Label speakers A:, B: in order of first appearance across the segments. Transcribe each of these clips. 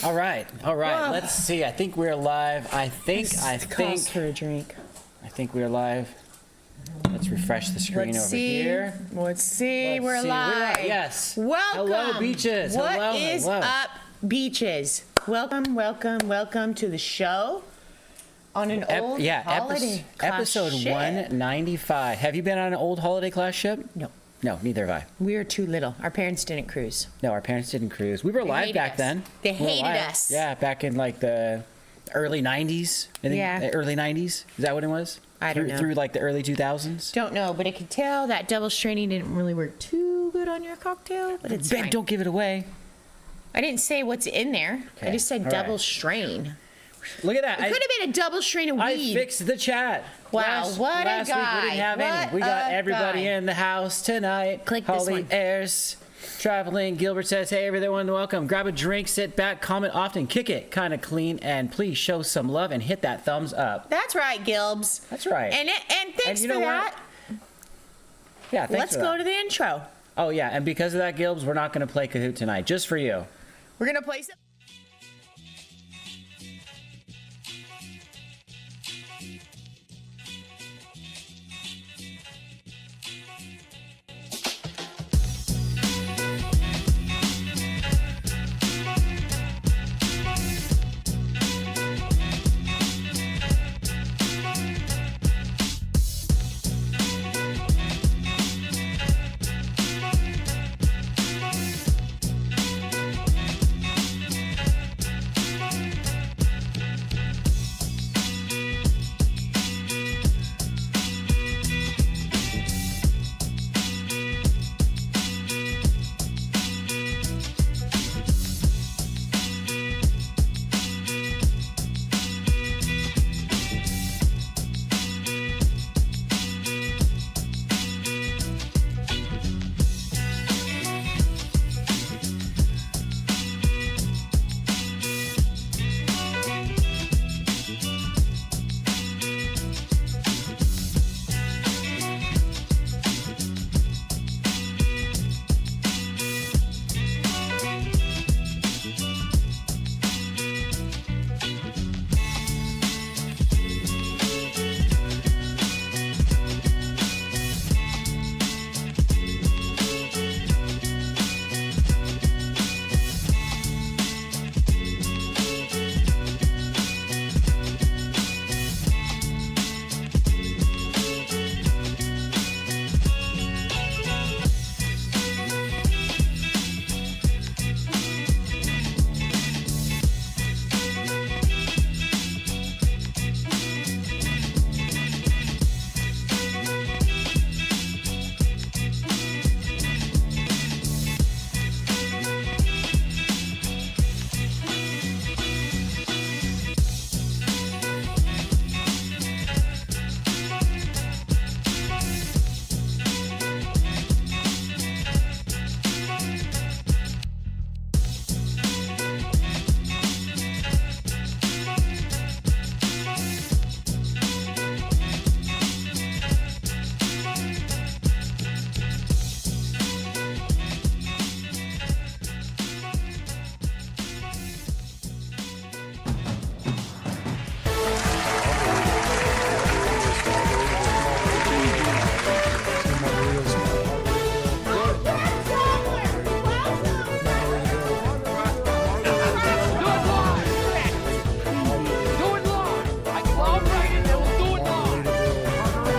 A: All right.
B: Whoa.
A: Let's see. I think we're live. I think
B: Calls for a drink.
A: I think we're live. Let's refresh the screen over here.
B: Let's see. We're live.
A: Yes.
B: Welcome.
A: Hello, beaches.
B: What is up, beaches? Welcome to the show on an old holiday class
A: episode
B: ship.
A: 195. Have you been on an old holiday class ship? No, neither have I.
B: We were too little. Our parents didn't cruise.
A: No, our parents didn't cruise. We were live back then.
B: They hated us.
A: Yeah, back in like the early 90s. I think.
B: Yeah.
A: Early 90s. Is that what it was?
B: I don't know.
A: Through like the early 2000s?
B: Don't know, but I could tell that double straining didn't really work too good on your cocktail, but it's
A: Ben,
B: fine.
A: don't give it away.
B: I didn't say what's in there.
A: Okay.
B: I just said
A: All
B: double
A: right.
B: strain.
A: Look at that.
B: It could have been a double strain of
A: I
B: weed.
A: fixed the chat.
B: Wow, what a
A: last week
B: guy.
A: we didn't have
B: What
A: any. We got
B: a
A: everybody
B: guy.
A: in the house tonight.
B: Click this
A: Holly
B: one.
A: Ayers, traveling. Gilbert says, hey, everyone, welcome. Grab a drink, sit back, comment often, kick it kind of clean, and please show some love and hit that thumbs up.
B: That's right, Gilbs.
A: That's right.
B: And thanks
A: you
B: for
A: know
B: that.
A: Yeah, thanks
B: Let's
A: for
B: go
A: that.
B: to the intro.
A: Oh, yeah, and because of that, Gilbs, we're not going to play Kahoot tonight, just for you.
B: We're going to play some.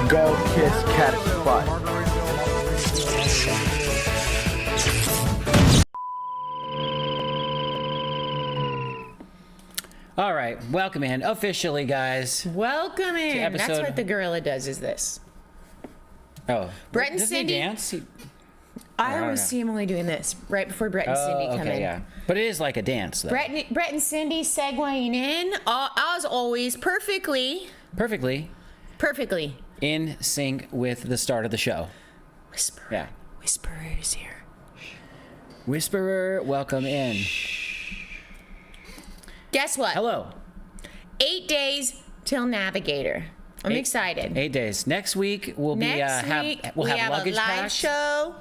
C: Go kiss Cat's butt.
A: All right, welcome in officially, guys.
B: Welcome in. That's
A: episode-
B: what the gorilla does, is this.
A: Oh,
B: Brett and
A: doesn't he
B: Cindy-
A: dance?
B: I
A: don't
B: always
A: know.
B: see him only doing this right before Brett and Cindy come
A: okay,
B: in.
A: yeah. But it is like a dance, though.
B: Brett and Cindy segueing in, as always, perfectly
A: Perfectly
B: Perfectly.
A: in sync with the start of the show.
B: Whisper.
A: Yeah.
B: Whisperer is here.
A: Whisperer, welcome in.
B: Guess what?
A: Hello.
B: 8 days till Navigator. I'm excited.
A: 8 days. Next week we'll be
B: Next week
A: we'll
B: we
A: have
B: have
A: luggage
B: a live
A: packed.
B: show,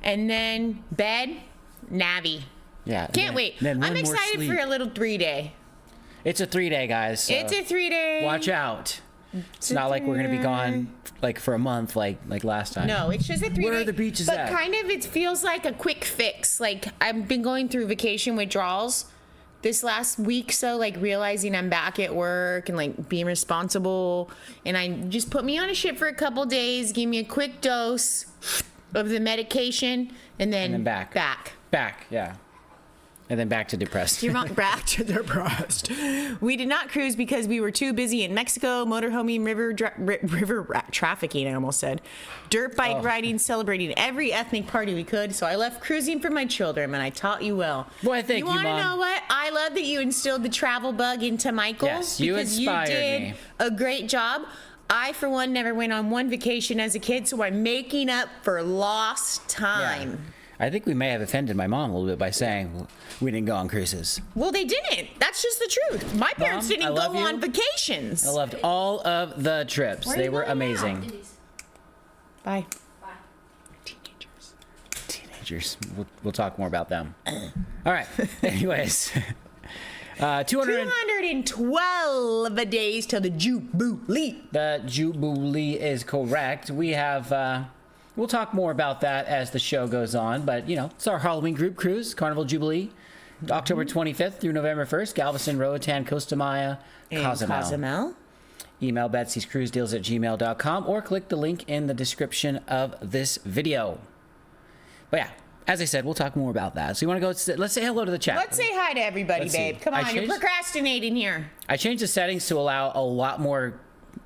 B: and then bed, Navi.
A: Yeah.
B: Can't wait.
A: Then
B: I'm
A: one more
B: excited
A: sleep.
B: for a little 3-day.
A: It's a 3-day, guys. So
B: It's a 3-day.
A: watch out. It's not like we're gonna be gone like for a month, like last time.
B: No, it's just a 3-day.
A: Where are the beaches
B: but
A: at?
B: kind of, it feels like a quick fix. Like, I've been going through vacation withdrawals this last week, so like realizing I'm back at work and like being responsible, and I just put me on a ship for a couple days, give me a quick dose of the medication, and then
A: back. Back, yeah. And then back to depressed.
B: You're not back to depressed. We did not cruise because we were too busy in Mexico, motorhoming, river trafficking, I almost said. Dirt bike riding, celebrating every ethnic party we could. So I left cruising for my children, and I taught you well.
A: Boy, thank you,
B: want to
A: Mom.
B: know what? I love that you instilled the travel bug into Michael.
A: Yes, you
B: because
A: inspired
B: you did
A: me.
B: a great job. I, for one, never went on one vacation as a kid, so I'm making up for lost time.
A: Yeah. I think we may have offended my mom a little bit by saying we didn't go on cruises.
B: Well, they didn't. That's just the truth. My parents
A: Mom, I
B: didn't
A: love
B: go
A: you.
B: on vacations.
A: I loved all of the trips.
B: Where are
A: They
B: you
A: were
B: going now?
A: amazing.
B: Bye.
A: Teenagers. We'll talk more about them. All right. Anyways.
B: 212 days till the Jubilee.
A: The Jubilee is correct. We have, we'll talk more about that as the show goes on, but you know, it's our Halloween group cruise, Carnival Jubilee, October 25th through November 1st, Galveston, Roatan, Costa Maya, Cozumel. Email betsyscruisedeals@gmail.com or click the link in the description of this video. But yeah, as I said, we'll talk more about that. So you want to go, let's say hello to the chat.
B: Let's say hi to everybody,
A: Let's see.
B: babe. Come
A: I
B: on, you're
A: changed-
B: procrastinating here.
A: I changed the settings to allow a lot more.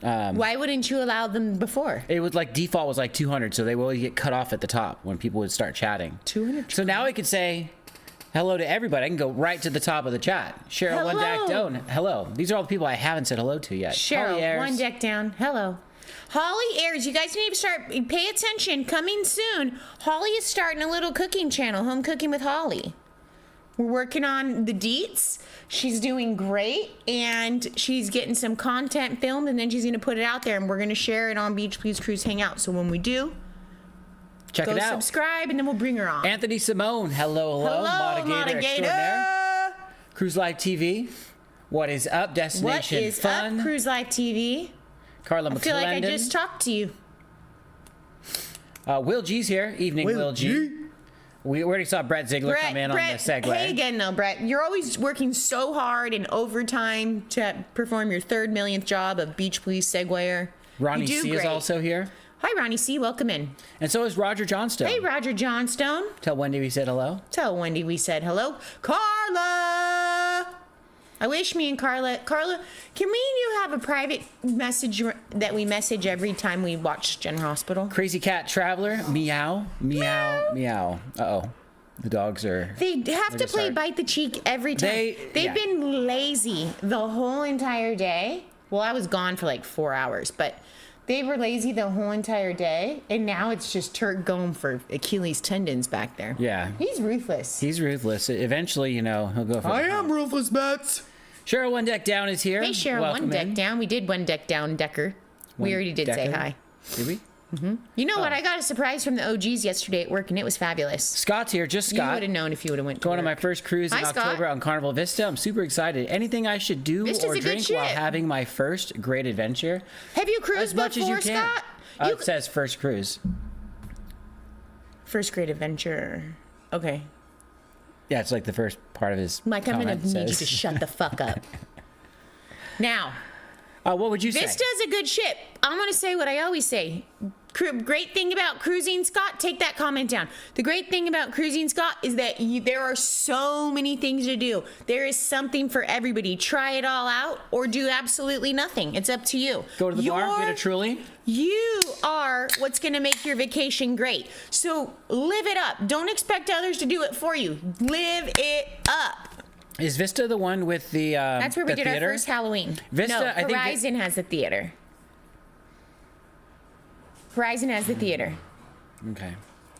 B: Why wouldn't you allow them before?
A: It was like default was like 200, so they will get cut off at the top when people would start chatting.
B: 200.
A: So now I could say hello to everybody. I can go right to the top of the chat. Cheryl
B: Hello.
A: One Deck Down. Hello. These are all the people I haven't said hello to yet.
B: Cheryl,
A: Holly Ayers.
B: one deck down. Hello. Holly Ayers, you guys need to start, pay attention. Coming soon, Holly is starting a little cooking channel, Home Cooking with Holly. We're working on the deets. She's doing great, and she's getting some content filmed, and then she's going to put it out there, and we're going to share it on Beach Please Cruise Hangout. So when we do,
A: Check
B: go
A: it out.
B: subscribe, and then we'll bring her on.
A: Anthony Simone. Hello, hello.
B: Hello,
A: Modigator extraordinaire. Cruise Life TV. What is up? Destination
B: What is
A: Fun.
B: up, Cruise Life TV?
A: Carla
B: I feel like I
A: McClendon.
B: just talked to you.
A: Will G's here. Evening, Will G. We already saw Brett Ziegler come in on the segue.
B: Hey again, though, Brett. You're always working so hard in overtime to perform your 3rd millionth job of Beach Please Segwayer.
A: Ronnie
B: You do
A: C is
B: great.
A: also here.
B: Hi, Ronnie C. Welcome in.
A: And so is Roger Johnstone.
B: Hey, Roger Johnstone.
A: Tell Wendy we said hello.
B: Tell Wendy we said hello. Carla! I wish me and Carla, can we and you have a private message that we message every time we watch General Hospital?
A: Crazy Cat Traveler. Meow. Meow. Meow. Uh-oh. The dogs are...
B: They have to
A: just
B: play
A: hard.
B: bite the cheek every time. They've
A: yeah.
B: been lazy the whole entire day. Well, I was gone for like 4 hours, but they were lazy the whole entire day, and now it's just Turk going for Achilles tendons back there.
A: Yeah.
B: He's ruthless.
A: He's ruthless. Eventually, you know, he'll go for
C: I am ruthless, Bets.
A: Cheryl One Deck Down is here.
B: Hey, Cheryl,
A: Welcome
B: one deck
A: in.
B: down. We did one deck down, Decker.
A: One
B: We already did say
A: Decker?
B: hi.
A: Did we?
B: You know what?
A: Oh.
B: I got a surprise from the OGs yesterday at work, and it was fabulous.
A: Scott's here. Just
B: You
A: Scott.
B: would have known if you would have went to
A: Going on my
B: work.
A: first cruise in
B: Hi, Scott.
A: October on Carnival Vista. I'm super excited. Anything I should do
B: Vista's
A: or
B: a good
A: drink while
B: ship.
A: having my first great adventure?
B: Have you cruised
A: As much as
B: before,
A: you can.
B: Scott? You-
A: It says first cruise.
B: First grade adventure. Okay.
A: Yeah, it's like the first part of his
B: Mike, I'm going
A: comment
B: to need you
A: says.
B: to shut the fuck up. Now,
A: What would you say?
B: Vista's a good ship. I'm going to say what I always say. Great thing about cruising, Scott, take that comment down. The great thing about cruising, Scott, is that there are so many things to do. There is something for everybody. Try it all out or do absolutely nothing. It's up to you.
A: Go to the bar, get a Truly.
B: You are what's going to make your vacation great. So live it up. Don't expect others to do it for you. Live it up.
A: Is Vista the one with the
B: That's where we
A: the
B: did
A: theater?
B: our first Halloween.
A: Vista,
B: no,
A: I think
B: Horizon has the theater. Horizon has the theater.
A: Okay.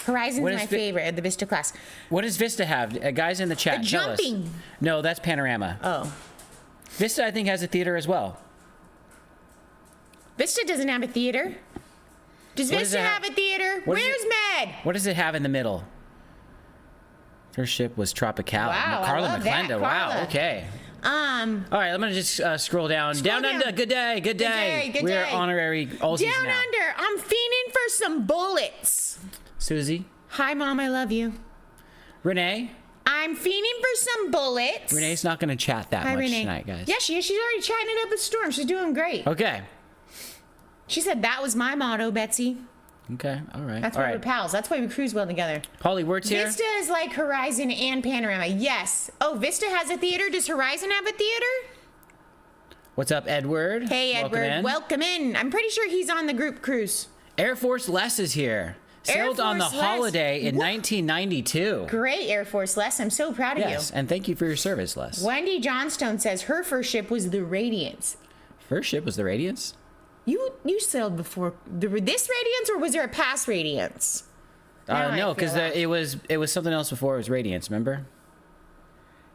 B: Horizon's
A: What is
B: my
A: Vi-
B: favorite of the Vista class.
A: What does Vista have? Guys in the chat,
B: The
A: tell us.
B: jumping.
A: No, that's Panorama.
B: Oh.
A: Vista, I think, has a theater as well.
B: Vista doesn't have a theater. Does
A: What does
B: Vista
A: it
B: have a theater?
A: What does
B: Where's Med?
A: What does it have in the middle? Her ship was Tropical.
B: Wow, I
A: Carla
B: love that,
A: McClendon. Wow.
B: Carla.
A: Okay. All right, I'm gonna just scroll down. Down under. Good day. Good day.
B: Good
A: We're
B: day.
A: honorary Aussies
B: Down
A: now.
B: under. I'm fiending for some bullets.
A: Susie.
B: Hi, Mom. I love you.
A: Renee.
B: I'm fiending for some bullets.
A: Renee's not gonna chat that
B: Hi,
A: much
B: Renee.
A: tonight, guys.
B: Yeah, she is. She's already chatting it up with Storm. She's doing great.
A: Okay.
B: She said that was my motto, Betsy.
A: Okay. All right.
B: That's
A: All
B: why
A: right.
B: we're pals. That's why we cruise well together.
A: Holly, words here.
B: Vista is like Horizon and Panorama. Yes. Oh, Vista has a theater. Does Horizon have a theater?
A: What's up, Edward?
B: Hey,
A: Welcome
B: Edward.
A: in.
B: Welcome in. I'm pretty sure he's on the group cruise.
A: Air Force Les is here.
B: Air
A: Sailed on the
B: Force Les.
A: Holiday in
B: What?
A: 1992.
B: Great, Air Force Les. I'm so proud of
A: Yes, and thank you for your service, Les.
B: you. Wendy Johnstone says her first ship was the Radiance.
A: First ship was the Radiance.
B: You sailed before this Radiance, or was there a past Radiance? Now I
A: No,
B: feel
A: because
B: lost.
A: it was something else before it was Radiance. Remember?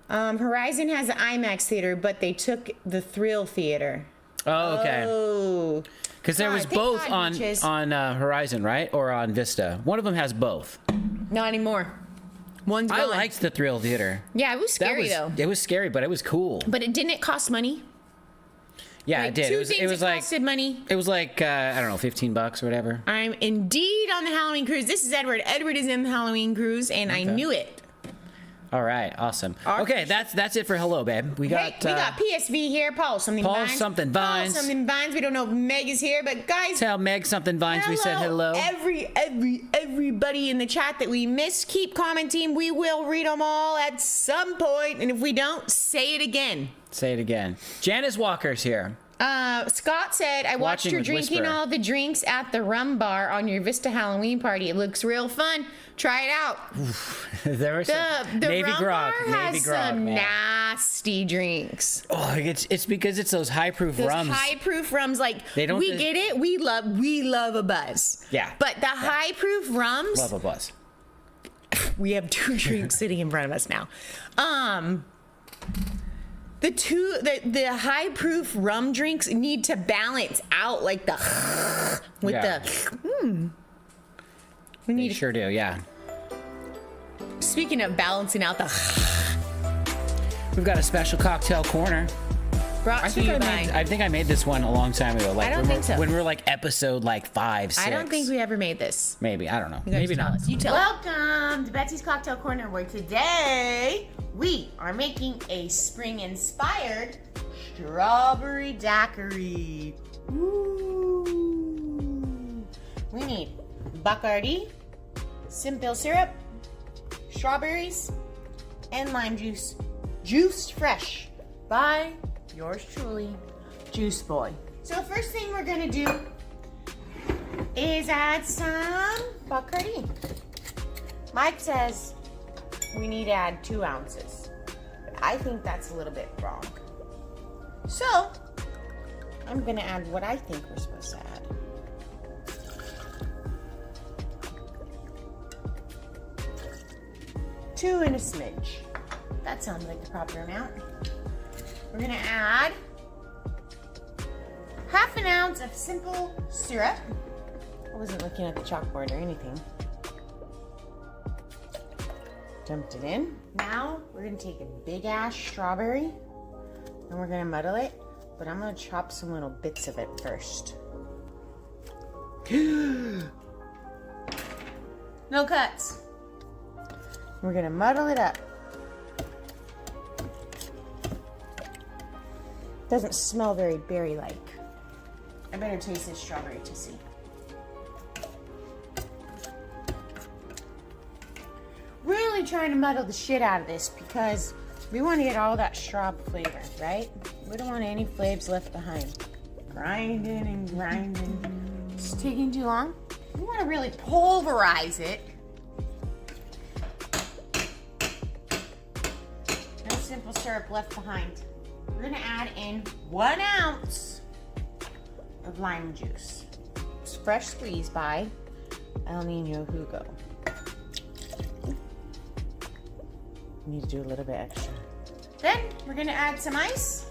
B: Horizon has an IMAX theater, but they took the Thrill Theater.
A: Oh, okay.
B: Oh.
A: Because there was
B: Thank
A: both
B: God, bitches.
A: on Horizon, right, or on Vista. One of them has both.
B: Not anymore. One's gone.
A: I liked the Thrill Theater.
B: Yeah, it was scary
A: that was,
B: though.
A: It was scary, but it was cool.
B: But it didn't cost money.
A: Yeah,
B: Like,
A: it did.
B: Two
A: It was.
B: things
A: It was
B: that
A: like.
B: costed money.
A: It was like I don't know, $15 or whatever.
B: I'm indeed on the Halloween cruise. This is Edward. Edward is in the Halloween cruise, and I knew it.
A: All right, awesome.
B: Our-
A: Okay, that's it for hello, babe. We got.
B: Hey, we got PSV here. Paul something
A: Paul
B: vines.
A: something vines.
B: Paul something vines. We don't know if Meg is here, but guys,
A: Tell Meg something vines. We said hello.
B: Everybody in the chat that we missed, keep commenting. We will read them all at some point, and if we don't, say it again.
A: Say it again. Janice Walker's here.
B: Scott said, I watched
A: Watching
B: her
A: with
B: drinking
A: Whisper.
B: all the drinks at the rum bar on your Vista Halloween party. It looks real fun. Try it out.
A: There was
B: The
A: Navy
B: rum
A: grog.
B: bar
A: Navy
B: has
A: grog,
B: some
A: man.
B: nasty drinks.
A: Oh, it's because it's those high proof
B: Those
A: rums.
B: high proof rums, like
A: They don't
B: we
A: just-
B: get it. We love a buzz.
A: Yeah.
B: But the high proof rums,
A: Love a buzz.
B: we have two drinks sitting in front of us now. The high proof rum drinks need to balance out like the with
A: Yeah.
B: the we
A: They
B: need
A: sure do. Yeah.
B: speaking of balancing out the
A: We've got a special cocktail corner.
B: brought to you by
A: I think I made this one a long time ago. Like
B: I don't
A: when
B: think
A: we're,
B: so.
A: when we were like episode like 5, 6.
B: I don't think we ever made this.
A: Maybe, I don't know.
B: You gotta
A: Maybe
B: tell
A: not.
B: us. You tell
D: Welcome to Betsy's Cocktail Corner, where today we are making a spring-inspired strawberry daiquiri. Ooh. We need Bacardi, simple syrup, strawberries, and lime juice. Juiced fresh by yours truly, Juice Boy. So the first thing we're gonna do is add some Bacardi. Mike says we need to add 2 ounces. But I think that's a little bit wrong. So, I'm gonna add what I think we're supposed to add. Two and a smidge. That sounds like the proper amount. We're gonna add half an ounce of simple syrup. I wasn't looking at the chalkboard or anything. Dumped it in. Now we're gonna take a big ass strawberry and we're gonna muddle it, but I'm gonna chop some little bits of it first. No cuts. We're gonna muddle it up. Doesn't smell very berry-like. I better taste this strawberry to see. Really trying to muddle the shit out of this because we want to get all that straw flavor, right? We don't want any flavors left behind. Grinding and grinding. It's taking too long. We want to really pulverize it. No simple syrup left behind. We're gonna add in 1 ounce of lime juice. It's fresh squeezed by El Nino Hugo. Need to do a little bit extra. Then we're gonna add some ice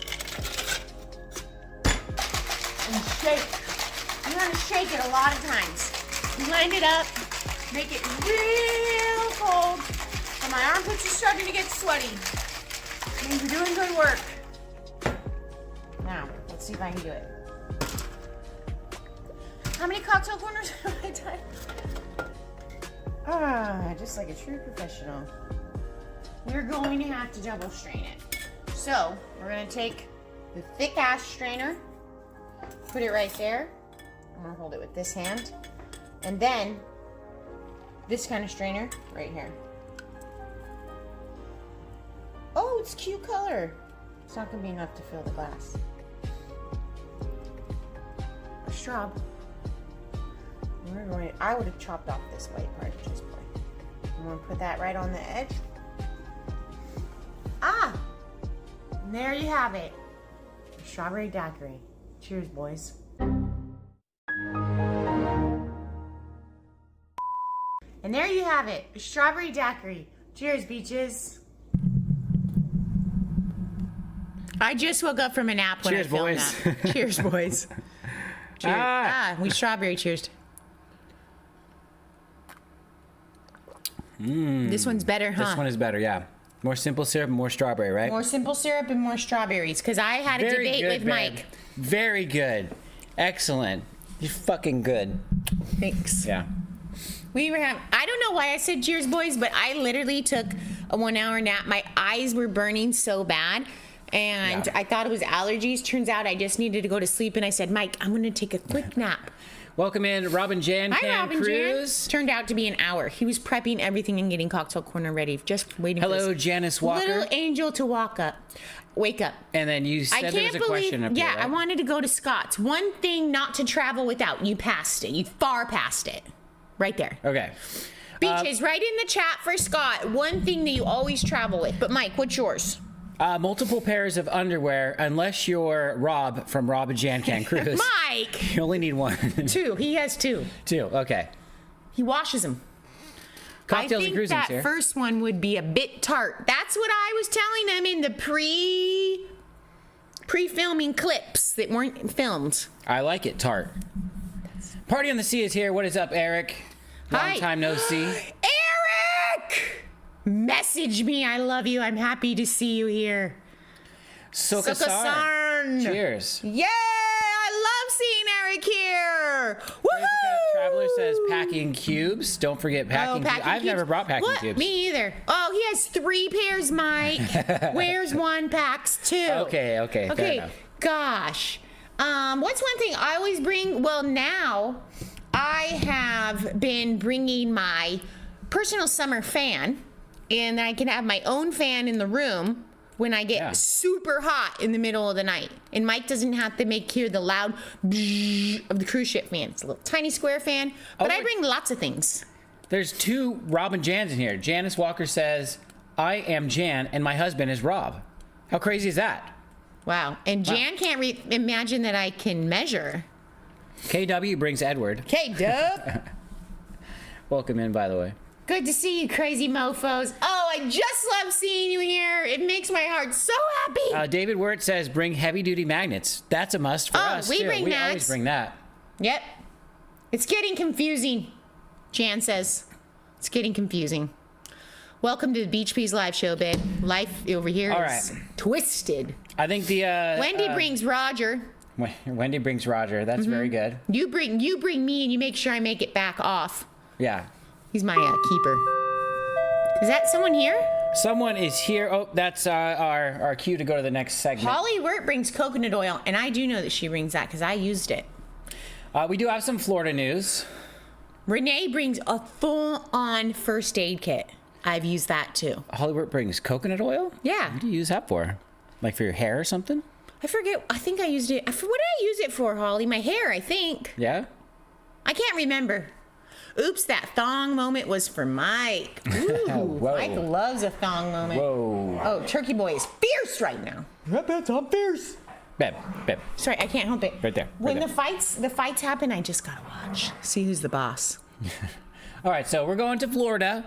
D: and shake. I'm gonna shake it a lot of times. Blend it up, make it real cold,
B: And my armpits are starting to get sweaty. Means we're doing good work. Now, let's see if I can do it. How many cocktail corners have I done? Just like a true professional. We're going to have to double strain it. So, we're going to take the thick ass strainer, put it right there. I'm going to hold it with this hand. And then, this kind of strainer right here. Oh, it's cute color. It's not going to be enough to fill the glass. A straw. I would have chopped off this white part just for. I'm going to put that right on the edge. And there you have it. Strawberry daiquiri. Cheers, boys. And there you have it. Strawberry daiquiri. Cheers, beaches. I just woke up from a nap when
A: Cheers,
B: I filmed
A: boys.
B: that. Cheers, boys. Cheers. We strawberry cheersed. This one's better, huh?
A: This one is better, yeah. More simple syrup, more strawberry, right?
B: More simple syrup and more strawberries. Because I had a debate with
A: babe.
B: Mike.
A: Very good. Excellent. You're fucking good.
B: Thanks.
A: Yeah.
B: We were having, I don't know why I said cheers, boys, but I literally took a 1 hour nap. My eyes were burning so bad. And
A: Yeah.
B: I thought it was allergies. Turns out I just needed to go to sleep. And I said, Mike, I'm going to take a quick nap.
A: Welcome in, Robin Jan.
B: Hi,
A: Can
B: Robin
A: Cruz.
B: Jan. Turned out to be an hour. He was prepping everything and getting cocktail corner ready, just waiting for
A: Hello,
B: this
A: Janice Walker.
B: little angel to wake up.
A: And then you said there was a question up
B: yeah,
A: here, right?
B: I wanted to go to Scott's. One thing not to travel without. You passed it. You far past it. Right there.
A: Okay.
B: Beaches, right in the chat for Scott. One thing that you always travel with. But Mike, what's yours?
A: Multiple pairs of underwear, unless you're Rob from Rob and Jan Can Cruz.
B: Mike!
A: You only need one.
B: 2. He has 2.
A: 2, okay.
B: He washes them.
A: Cocktails
B: I
A: and
B: think
A: cruising
B: that
A: here.
B: first one would be a bit tart. That's what I was telling him in the pre-filming clips that weren't filmed.
A: I like it, tart. Party on the Sea is here. What is up, Eric?
B: Hi.
A: Long time no see.
B: Eric! Message me. I love you. I'm happy to see you here.
A: Sokasar.
B: Sokasarn.
A: Cheers.
B: Yay! I love seeing Eric here.
A: Crazy
B: Woohoo!
A: Cat Traveler says packing cubes. Don't forget packing cubes. I've never brought packing
B: what?
A: cubes.
B: Me either. Oh, he has 3 pairs, Mike. Wears 1, packs 2.
A: Okay, fair enough.
B: Gosh. What's one thing I always bring? Well, now I have been bringing my personal summer fan, and I can have my own fan in the room when I get super hot in the middle of the night. And Mike doesn't have to hear the loud bzzz of the cruise ship fan. It's a little tiny square fan, but I bring lots of things.
A: There's 2 Robin Jans in here. Janice Walker says, I am Jan and my husband is Rob. How crazy is that?
B: Wow. And Jan can't imagine that I can measure.
A: KW brings Edward.
B: K-Dub.
A: Welcome in, by the way.
B: Good to see you, crazy mofos. Oh, I just love seeing you here. It makes my heart so happy.
A: David Wirt says, bring heavy-duty magnets. That's a must for us,
B: we
A: too.
B: bring
A: We
B: mags.
A: always bring that.
B: Yep. It's getting confusing, Jan says. It's getting confusing. Welcome to the Beach Please live show, babe. Life over here
A: All
B: is
A: right.
B: twisted.
A: I think the...
B: Wendy brings Roger.
A: Wendy brings Roger. That's very good.
B: You bring me, and you make sure I make it back off.
A: Yeah.
B: He's my keeper. Is that someone here?
A: Someone is here. Oh, that's our cue to go to the next segment.
B: Holly Wirt brings coconut oil, and I do know that she brings that because I used it.
A: We do have some Florida news.
B: Renee brings a full-on first aid kit. I've used that too.
A: Hollywood brings coconut oil?
B: Yeah.
A: What do you use that for? Like for your hair or something?
B: I forget. I think I used it. What did I use it for, Holly? My hair, I think.
A: Yeah?
B: I can't remember. Oops, that thong moment was for Mike. Ooh,
A: Whoa.
B: Mike loves a thong moment.
A: Whoa.
B: Oh, Turkey Boy is fierce right now.
A: I'm fierce. Babe.
B: Sorry, I can't help it.
A: Right there.
B: When the fights happen, I just gotta watch. See who's the boss.
A: All right, so we're going to Florida.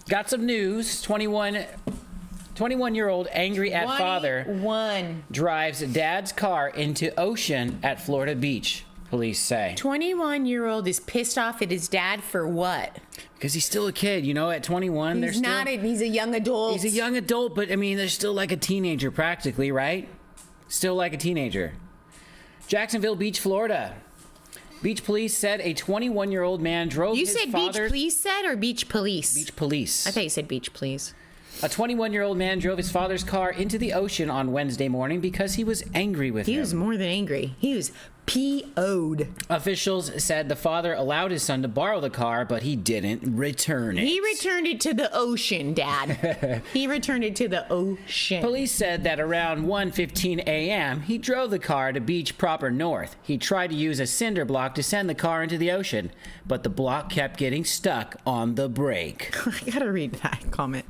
A: Got some news. 21-year-old angry at father
B: 21.
A: drives dad's car into ocean at Florida Beach. police say.
B: 21-year-old is pissed off at his dad for what?
A: Because he's still a kid, you know, at 21.
B: He's he's a young adult.
A: He's a young adult, but I mean, they're still like a teenager practically, right? Still like a teenager. Jacksonville Beach, Florida. Beach police said a 21-year-old man drove his father's...
B: You said beach police said or beach police?
A: Beach police.
B: I thought you said beach please.
A: A 21-year-old man drove his father's car into the ocean on Wednesday morning because he was angry with him.
B: He was more than angry. He was PO'd.
A: Officials said the father allowed his son to borrow the car, but he didn't return it.
B: He returned it to the ocean, Dad. He returned it to the ocean.
A: Police said that around 1:15 a.m., he drove the car to Beach Proper North. He tried to use a cinder block to send the car into the ocean, but the block kept getting stuck on the brake.
B: I gotta read that comment.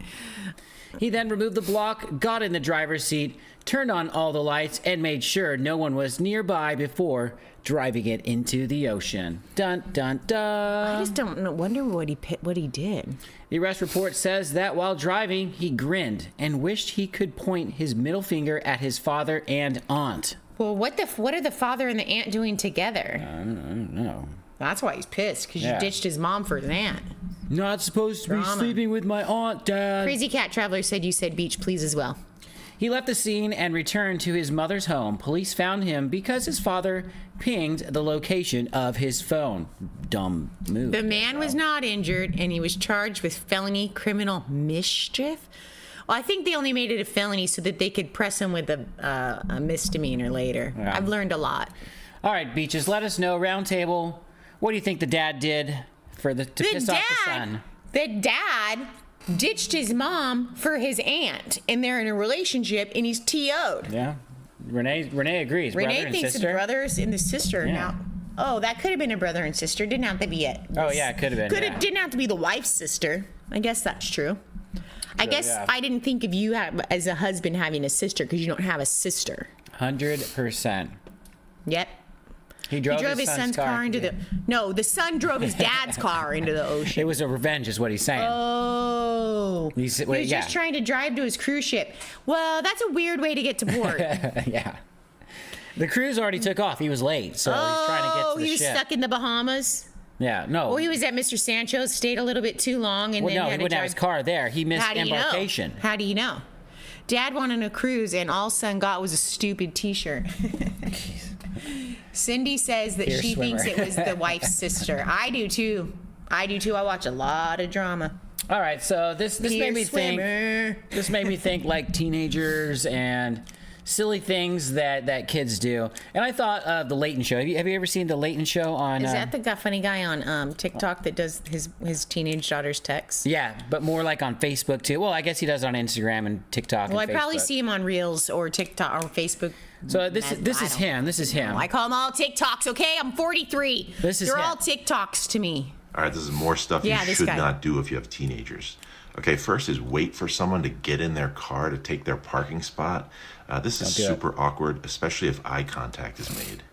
A: He then removed the block, got in the driver's seat, turned on all the lights, and made sure no one was nearby before driving it into the ocean. Dun, dun, dun.
B: I just don't know. Wonder what he did.
A: The arrest report says that while driving, he grinned and wished he could point his middle finger at his father and aunt.
B: Well, what are the father and the aunt doing together?
A: I don't know.
B: That's why he's pissed, because you ditched his mom for his aunt.
A: Not supposed to be sleeping with my aunt, Dad.
B: Crazy Cat Traveler said you said beach please as well.
A: He left the scene and returned to his mother's home. Police found him because his father pinged the location of his phone. Dumb move.
B: The man was not injured, and he was charged with felony criminal mischief. Well, I think they only made it a felony so that they could press him with a misdemeanor later.
A: Yeah.
B: I've learned a lot.
A: All right, Beaches, let us know. Round table, what do you think the dad did to piss off the son?
B: The dad ditched his mom for his aunt, and they're in a relationship, and he's TO'd.
A: Yeah. Renee agrees.
B: Renee
A: brother
B: thinks
A: and sister.
B: the brothers and the sister
A: Yeah.
B: now. Oh, that could have been a brother and sister. Didn't have to be it.
A: Oh, yeah, it could have been. Yeah.
B: Didn't have to be the wife's sister. I guess that's true. I guess
A: yeah.
B: I didn't think of you as a husband having a sister because you don't have a sister.
A: 100%.
B: Yep.
A: He drove
B: his son's car into the... No, the son drove his dad's car into the ocean.
A: It was a revenge is what he's saying.
B: Oh.
A: He was
B: just trying to drive to his cruise ship. Well, that's a weird way to get to port.
A: Yeah. The cruise already took off. He was late, so he's trying to get to the
B: he was
A: ship.
B: stuck in the Bahamas.
A: Yeah, no.
B: Well, he was at Mr. Sancho's, stayed a little bit too long, and then
A: no,
B: had
A: he
B: to
A: wouldn't have
B: drive.
A: his car there. He missed
B: How do you
A: embarkation.
B: know? How do you know? Dad wanted a cruise, and all son got was a stupid T-shirt. Cindy says that
A: Dear
B: she
A: swimmer.
B: thinks it was the wife's sister. I do too. I watch a lot of drama.
A: All right, so this made me
B: swimmer.
A: think. This made me think like teenagers and silly things that kids do. And I thought of the Leighton Show. Have you ever seen the Leighton Show on?
B: Is that the funny guy on TikTok that does his teenage daughter's texts?
A: Yeah, but more like on Facebook too. Well, I guess he does it on Instagram and TikTok.
B: Well,
A: and
B: I probably
A: Facebook.
B: see him on Reels or TikTok or Facebook.
A: So this is him. This is him.
B: I call them all TikToks. Okay, I'm 43.
A: This is
B: They're
A: him.
B: all TikToks to me.
E: All right, this is more stuff
B: Yeah,
E: you
B: this
E: should
B: guy.
E: not do if you have teenagers. Okay, first is wait for someone to get in their car to take their parking spot. This is
A: Don't do it.
E: super awkward, especially if eye contact is made.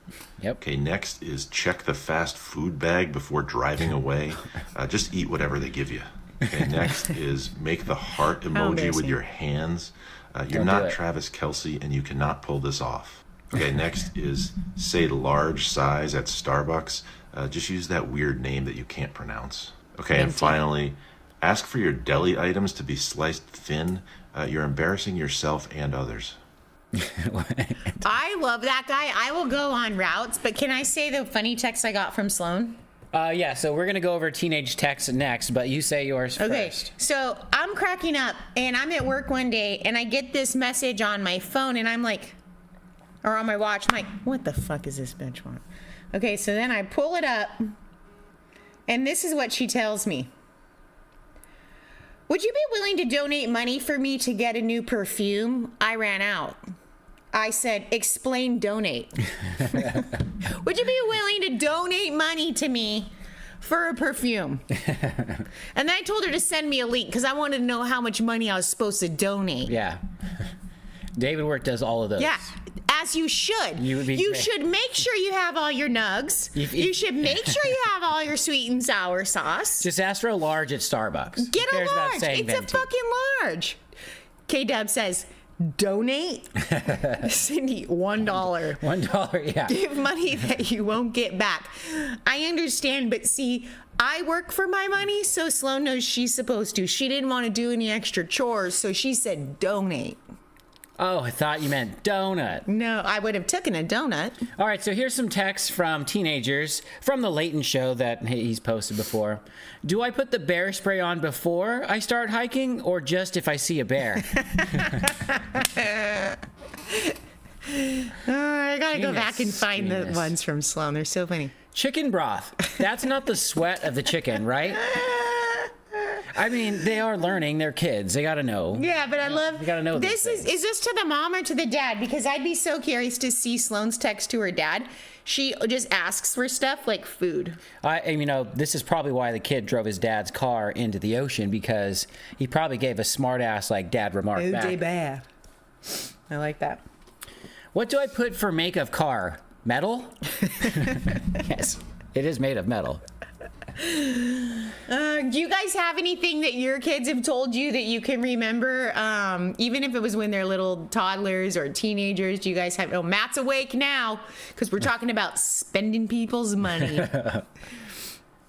A: Yep.
E: Okay, next is check the fast food bag before driving away. Just eat whatever they give you. Okay, next is make the heart emoji with
B: embarrassing.
E: your hands. You're
A: Don't do
E: not
A: it.
E: Travis Kelce, and you cannot pull this off. Okay, next is say large size at Starbucks. Just use that weird name that you can't pronounce. Okay, and finally, ask for your deli items to be sliced thin. You're embarrassing yourself and others.
B: I love that guy. I will go on routes, but can I say the funny text I got from Sloan?
A: Yeah, so we're going to go over teenage texts next, but you say yours
B: Okay,
A: first.
B: so I'm cracking up, and I'm at work one day, and I get this message on my phone, and I'm like, or on my watch, I'm like, what the fuck is this bitch want? Okay, so then I pull it up, and this is what she tells me. Would you be willing to donate money for me to get a new perfume? I ran out. I said, explain donate. Would you be willing to donate money to me for a perfume? And then I told her to send me a link because I wanted to know how much money I was supposed to donate.
A: Yeah. David Work does all of those.
B: Yeah, as you should. You should make sure you have all your nugs. You should make sure you have all your sweet and sour sauce.
A: Just ask for a large at Starbucks.
B: Get
A: Who cares
B: a
A: about
B: large.
A: saying
B: It's
A: venti?
B: a fucking large. K-Dub says, Donate? Cindy, $1.
A: $1, yeah.
B: Give money that you won't get back. I understand, but see, I work for my money, so Sloan knows she's supposed to. She didn't want to do any extra chores, so she said donate.
A: Oh, I thought you meant donut.
B: No, I would have taken a donut.
A: All right, so here's some texts from teenagers from the Leighton show that he's posted before. Do I put the bear spray on before I start hiking or just if I see a bear?
B: I gotta go back and find the
A: Genius.
B: ones from Sloan. They're so funny.
A: Chicken broth. That's not the sweat of the chicken, right? I mean, they are learning. They're kids. They got to know.
B: Yeah, but I love.
A: You gotta know
B: this.
A: these
B: Is this to the mom or to the dad? Because I'd be so curious to see Sloan's text to her dad. She just asks for stuff like food.
A: This is probably why the kid drove his dad's car into the ocean, because he probably gave a smart ass like dad remark back.
B: Bear. I like that.
A: What do I put for make of car? Metal? Yes, it is made of metal.
B: Do you guys have anything that your kids have told you that you can remember? Even if it was when they're little toddlers or teenagers, do you guys have? Oh, Matt's awake now because we're talking about spending people's money.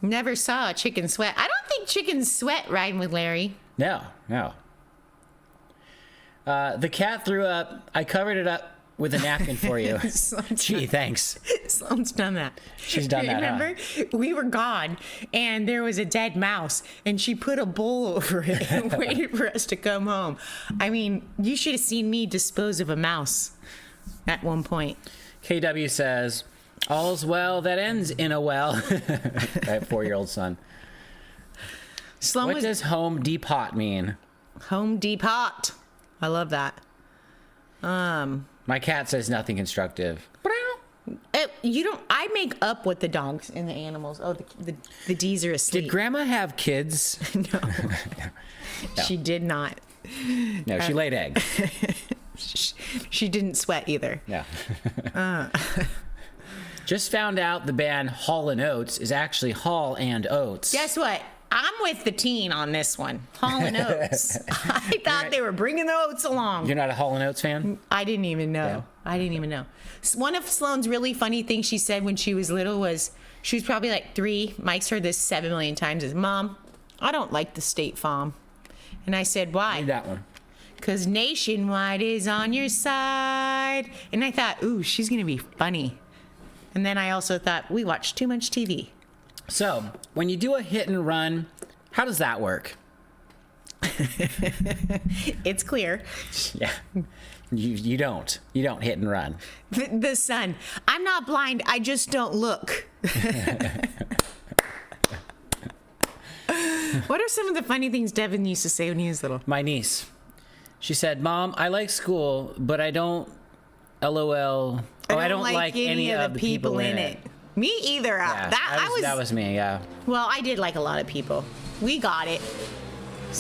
B: Never saw a chicken sweat. I don't think chickens sweat riding with Larry.
A: No. The cat threw up. I covered it up with a napkin for you. Gee, thanks.
B: Sloan's done that.
A: She's done that,
B: Remember? We were gone, and there was a dead mouse, and she put a bowl over it and waited for us to come home. I mean, you should have seen me dispose of a mouse at one point.
A: KW says, all's well that ends in a well. I have 4-year-old son.
B: Sloan
A: What
B: was
A: does Home Depot mean?
B: Home Depot. I love that.
A: My cat says nothing constructive.
B: You don't. I make up what the dogs and the animals. Oh, the D's are asleep.
A: Did Grandma have kids?
B: No. She did not.
A: No, she laid eggs.
B: She didn't sweat either.
A: Yeah. Just found out the band Hall & Oates is actually Hall and Oates.
B: Guess what? I'm with the teen on this one. Hall & Oates. I thought they were bringing the oats along.
A: You're not a Hall & Oates fan?
B: I didn't even know.
A: Yeah.
B: I didn't even know. One of Sloane's really funny things she said when she was little was, she was probably like 3. Mike's heard this 7 million times, is, Mom, I don't like the State Farm. And I said, why?
A: Read that one.
B: Because Nationwide is on your side. And I thought, ooh, she's going to be funny. And then I also thought, we watch too much TV.
A: So, when you do a hit and run, how does that work?
B: It's clear.
A: Yeah. You don't hit and run.
B: The sun. I'm not blind. I just don't look. What are some of the funny things Devin used to say when he was little?
A: My niece, she said, Mom, I like school, but I don't, LOL. I don't like any of the people in it.
B: Me either.
A: Yeah, that was me, yeah.
B: Well, I did like a lot of people. We got it.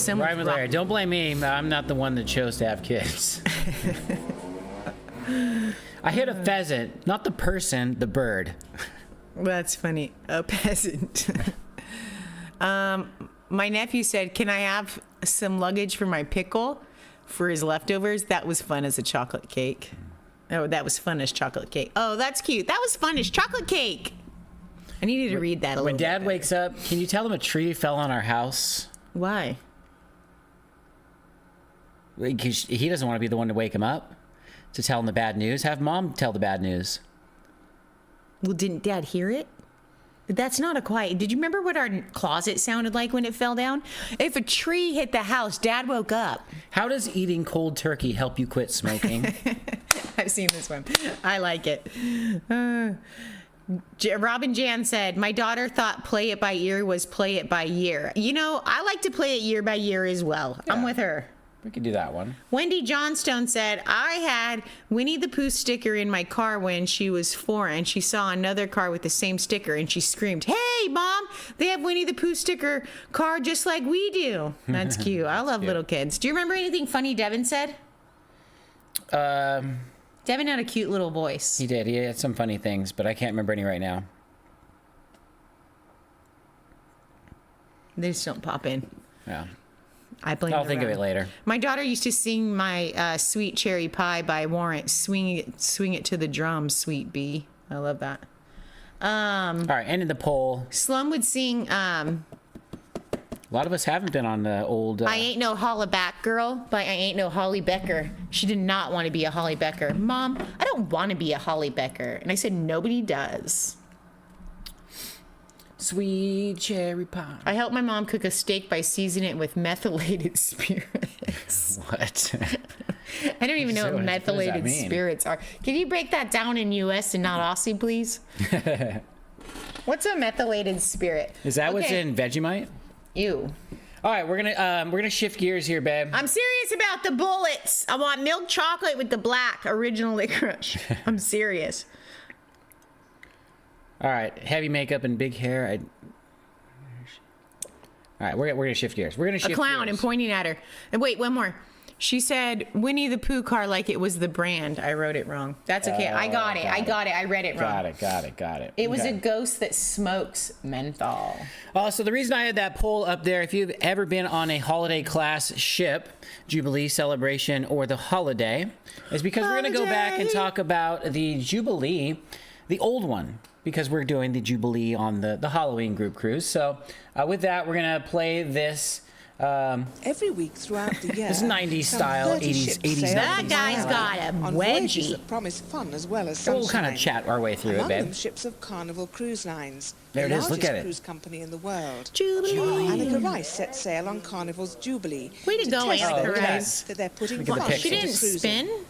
A: Ryan with Larry, don't blame me. I'm not the one that chose to have kids. I hit a pheasant, not the person, the bird.
B: That's funny. A peasant. My nephew said, can I have some luggage for my pickle for his leftovers? That was fun as a chocolate cake. Oh, that was fun as chocolate cake. Oh, that's cute. That was fun as chocolate cake. I needed to read that a little bit.
A: When Dad
B: better.
A: wakes up, can you tell him a tree fell on our house?
B: Why?
A: Because he doesn't want to be the one to wake him up to tell him the bad news. Have Mom tell the bad news.
B: Well, didn't Dad hear it? That's not a quiet. Did you remember what our closet sounded like when it fell down? If a tree hit the house, Dad woke up.
A: How does eating cold turkey help you quit smoking?
B: I've seen this one. I like it. Robin Jan said, my daughter thought play it by ear was play it by year. You know, I like to play it year by year as well. I'm with her.
A: We could do that one.
B: Wendy Johnstone said, I had Winnie the Pooh sticker in my car when she was 4, and she saw another car with the same sticker, and she screamed, hey, Mom, they have Winnie the Pooh sticker car just like we do. That's cute. I love little kids. Do you remember anything funny Devin said? Devin had a cute little voice.
A: He did. He had some funny things, but I can't remember any right now.
B: They just don't pop in.
A: Yeah.
B: I blame.
A: I'll
B: the
A: think of
B: rum.
A: it later.
B: My daughter used to sing my "Sweet Cherry Pie" by Warrant. Swing it to the drums, sweet bee. I love that.
A: All right, ending the poll.
B: Slum would sing.
A: A lot of us haven't been on the old.
B: I ain't no holla back girl, but I ain't no Holly Becker. She did not want to be a Holly Becker. Mom, I don't want to be a Holly Becker. And I said, nobody does.
A: Sweet cherry pie.
B: I helped my mom cook a steak by seasoning it with methylated spirits.
A: What?
B: I don't even know
A: So
B: what
A: what does that
B: methylated
A: mean?
B: spirits are. Can you break that down in US and not Aussie, please? What's a methylated spirit?
A: Is that what's
B: Okay.
A: in Vegemite?
B: Ew.
A: All right, we're gonna shift gears here, babe.
B: I'm serious about the bullets. I want milk chocolate with the black original licorice. I'm serious.
A: All right, heavy makeup and big hair. All right, we're gonna shift gears. We're gonna shift
B: A clown
A: gears.
B: and pointing at her. And wait, one more. She said Winnie the Pooh car like it was the brand. I wrote it wrong. That's okay. I got it. I read it wrong.
A: Got it.
B: It was
A: Okay.
B: a ghost that smokes menthol.
A: So the reason I had that poll up there, if you've ever been on a holiday class ship, Jubilee celebration, or the holiday, is because we're going to go back and talk about the Jubilee, the old one, because we're doing the Jubilee on the Halloween group cruise. So with that, we're going to play this.
F: Every week throughout the year,
A: This is 90s
F: some
A: style,
F: 30
A: 80s
F: ships
A: 80s,
F: sail
A: 90s
F: from
B: That guy's
F: Ireland
B: got a
F: on voyages
B: wedgie.
F: that promise fun as well as
A: We'll
F: sunshine.
A: kind of chat our way through it,
F: Among
A: babe.
F: them, ships of Carnival Cruise Lines,
A: There
F: the
A: it is, look
F: largest
A: at it.
F: cruise company in the world.
B: Jubilee.
F: Annika Rice set sail on Carnival's Jubilee.
B: Way to go,
F: test
B: Annika
F: the
B: Rice.
F: fact that they're putting
A: Look at the
F: fun
A: pictures.
B: She didn't
F: into cruising.
B: spin.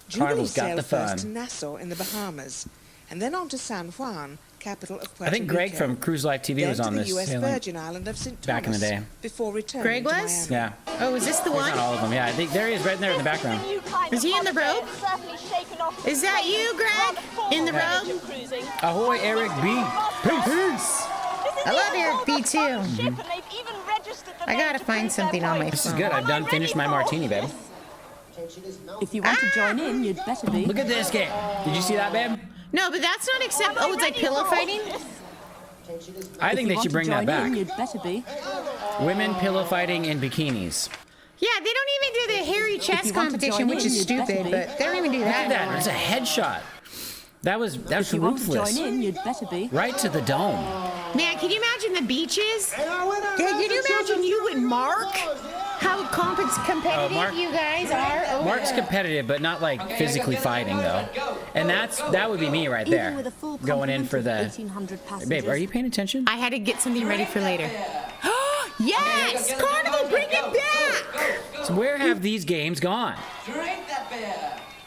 F: Jubilee
A: Carnival's got the
F: sailed first
A: fun.
F: to Nassau in the Bahamas, and then on to San Juan, capital of Puerto
A: I think Greg
F: Rico.
A: from Cruise Life TV
F: Then
A: was
F: to
A: on
F: the
A: this
F: U.S.
A: sailing.
F: Virgin Island of St.
A: back in the
F: Thomas
A: day.
F: before returning
B: Greg
F: to
B: was?
F: Miami.
A: Yeah,
B: Oh, is this the
A: not all
B: one?
A: of them. Yeah, I think there he is, right there in the background.
B: Is he in the robe? Is that you, Greg? In the robe?
A: Ahoy, Eric B. Peace.
B: I love Eric B too. I gotta find something on my
A: This is
B: phone.
A: good. I've done finished my martini, babe.
G: If you want to join in, you'd better be.
A: Look at this game. Did you see that, babe?
B: No, but that's not acceptable. Oh, it's like pillow fighting?
A: I think they should bring that back.
G: You'd better be.
A: Women pillow fighting in bikinis.
B: Yeah, they don't even do the hairy chest
G: you want to
B: competition,
G: join
B: which
G: in,
B: is
G: you'd better
B: stupid,
G: be.
B: but they don't even do
A: Look at
B: that
A: that. It's a headshot. That was
G: If you want to
A: ruthless.
G: join in, you'd better be.
A: Right to the dome.
B: Man, can you imagine the beaches? Can you imagine you and Mark? How competitive
A: Mark-
B: you guys are? Oh,
A: Mark's competitive, but not like physically fighting though. And that would be me right
G: Even
A: there,
G: with a full
A: going in
G: complement
A: for
G: of
A: the.
G: 1,800 passengers.
A: Babe, are you paying attention?
B: I had to get something ready for later. Yes! Carnival, bring it back!
A: So where have these games gone?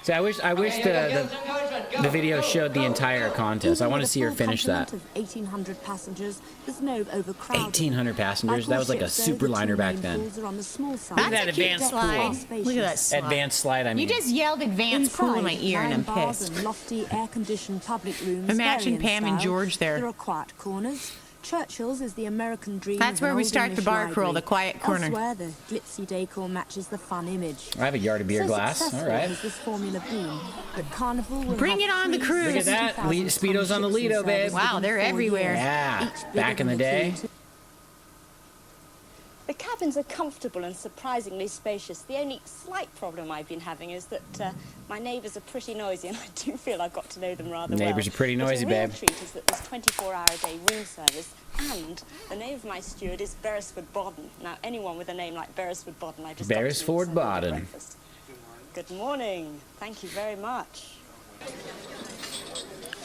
A: See, I wish the video showed the entire contest. I
G: Even
A: want to
G: with a
A: see her
G: full
A: finish that.
G: complement of 1,800 passengers, there's no overcrowding.
A: 1,800 passengers. That was like a super liner back then.
B: That's
A: that
B: a cute
A: advanced
B: slide.
A: pool.
B: Look at that slide.
A: Advanced slide. I mean,
B: You just yelled advanced pool in my ear and I'm pissed.
G: And lofty air-conditioned public rooms
B: Imagine
G: vary in
B: Pam and
G: style.
B: George there.
G: There are quiet corners. Churchill's is the American dream.
B: That's
G: of an
B: where we
G: old
B: start the
G: English
B: bar crawl,
G: library.
B: the quiet corner.
G: Elsewhere, the glitzy decor matches the fun image.
A: I have a yard of beer
G: So
A: glass. All
G: successful
A: right.
G: has this formula been, but Carnival will
B: Bring
G: have
B: it on the
G: 3
B: cruise.
A: Look at that.
G: 60,000
A: Speedos on the
G: ships in
A: Lido,
G: service
A: babe.
B: Wow,
G: within
B: they're
G: 4
B: everywhere.
G: years,
A: Yeah,
G: each bigger
A: back in
G: than
A: the
G: the
A: day.
G: two-
H: The cabins are comfortable and surprisingly spacious. The only slight problem I've been having is that my neighbours are pretty noisy, and I do feel I've got to know them rather well.
A: Neighbours are pretty
H: But
A: noisy,
H: a real
A: babe.
H: treat is that there's 24-hour-a-day room service, and the name of my steward is Beresford Bodden. Now, anyone with a name like Beresford Bodden, I just
A: Beresford
H: absolutely send them to
A: Bodden.
H: breakfast. Good morning. Thank you very much.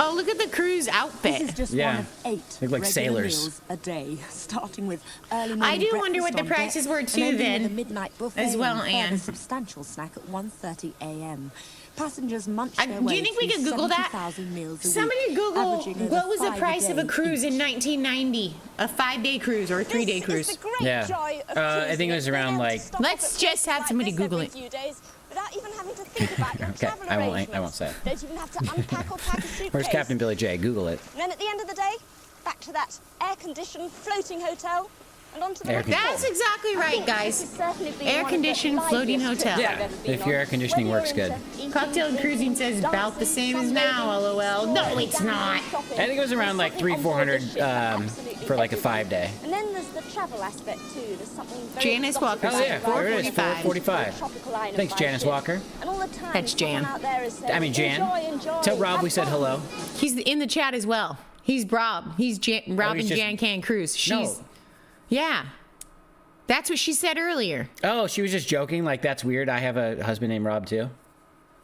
B: Oh, look at the cruise
G: This is
B: outfit.
G: just
A: Yeah.
G: one of 8
A: Look like
G: regular
A: sailors.
G: meals a day, starting with early morning
B: I do wonder
G: breakfast
B: what the
G: on deck
B: prices were
G: and
B: too
G: ending
B: then,
G: with a midnight buffet
B: as well,
G: and further
B: Anne.
G: substantial snack at 1:30 a.m. Passengers munch
B: Do
G: their
B: you
G: way
B: think we
G: through
B: could Google that?
G: 70,000 meals a
B: Somebody
G: week,
B: Google
G: averaging over
B: what was the
G: 5
B: price of a
G: day
B: cruise in
G: each.
B: 1990? A 5-day cruise or a 3-day
H: This
B: cruise?
H: is the great
A: Yeah.
H: joy of
A: I think it was
H: cruising,
A: around,
H: being able to
A: like-
H: stop
B: Let's
H: off at
B: just
H: places
B: have
H: like
B: somebody
H: this
B: Google
H: every
B: it.
H: few days without even having to think about your
A: Okay,
H: travel
A: I won't
H: arrangements.
A: say it.
H: Don't even have to unpack or pack a suitcase.
A: Where's Captain Billy J? Google it.
H: And then at the end of the day, back to that air-conditioned floating hotel And on to the
A: Air
H: next
A: conditioning.
B: That's exactly
H: I
B: right,
H: think
B: guys.
H: this has certainly been
B: Air
H: one of the
B: conditioned floating
H: liveliest
B: hotel.
H: trips I've
A: Yeah,
H: ever been
A: if
H: on.
A: your air conditioning
H: Whether
A: works
H: you're
A: good.
H: into eating,
B: Cocktail and cruising says about the
H: dancing,
B: same as now,
H: sunbathing,
B: LOL. No, it's not.
H: shopping,
A: I think it was around like
H: there's something
A: 300-400
H: on board the ship absolutely
A: for like a
H: everybody.
A: 5-day.
H: And then there's the travel aspect too. There's something very
B: Janice
H: exotic
B: Walker
H: about
A: Oh, yeah,
H: the
A: there it is,
B: 4:45.
A: 4:45.
H: tropical island
A: Thanks,
H: by
A: Janice
H: ship.
A: Walker.
H: And all the time,
B: That's Jan.
H: someone out there is saying,
A: I mean, Jan.
H: Enjoy, enjoy,
A: Tell Rob
H: have
A: we said
H: fun.
A: hello.
B: He's in the chat as well. He's Rob. He's Rob
A: he's
B: and
A: just-
B: Jan Can Cruise. She's
A: No.
B: Yeah. That's what she said earlier.
A: Oh, she was just joking. Like, that's weird. I have a husband named Rob, too.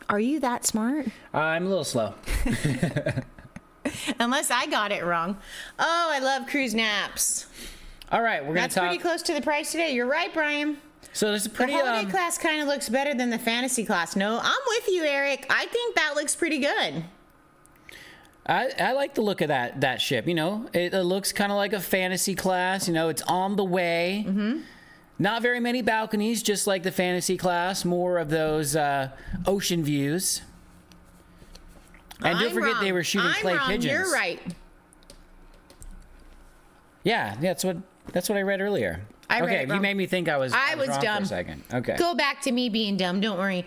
B: Are you that smart?
A: I'm a little slow.
B: Unless I got it wrong. Oh, I love cruise naps.
A: All right, we're going
B: That's
A: to talk.
B: pretty close to the price today. You're right, Brian.
A: So there's a
B: The
A: pretty.
B: holiday class kind of looks better than the fantasy class. No, I'm with you, Eric. I think that looks pretty good.
A: I like the look of that ship. You know, it looks kind of like a fantasy class. You know, it's on the way. Mm-hmm. Not very many balconies, just like the fantasy class. More of those ocean views. And don't
B: I'm
A: forget
B: wrong.
A: they were shooting
B: I'm
A: clay
B: wrong.
A: pigeons.
B: You're right.
A: Yeah, that's what I read earlier.
B: I read
A: okay,
B: it
A: you
B: wrong.
A: made me think I was
B: was
A: wrong
B: dumb.
A: for a second. Okay.
B: Go back to me being dumb. Don't worry.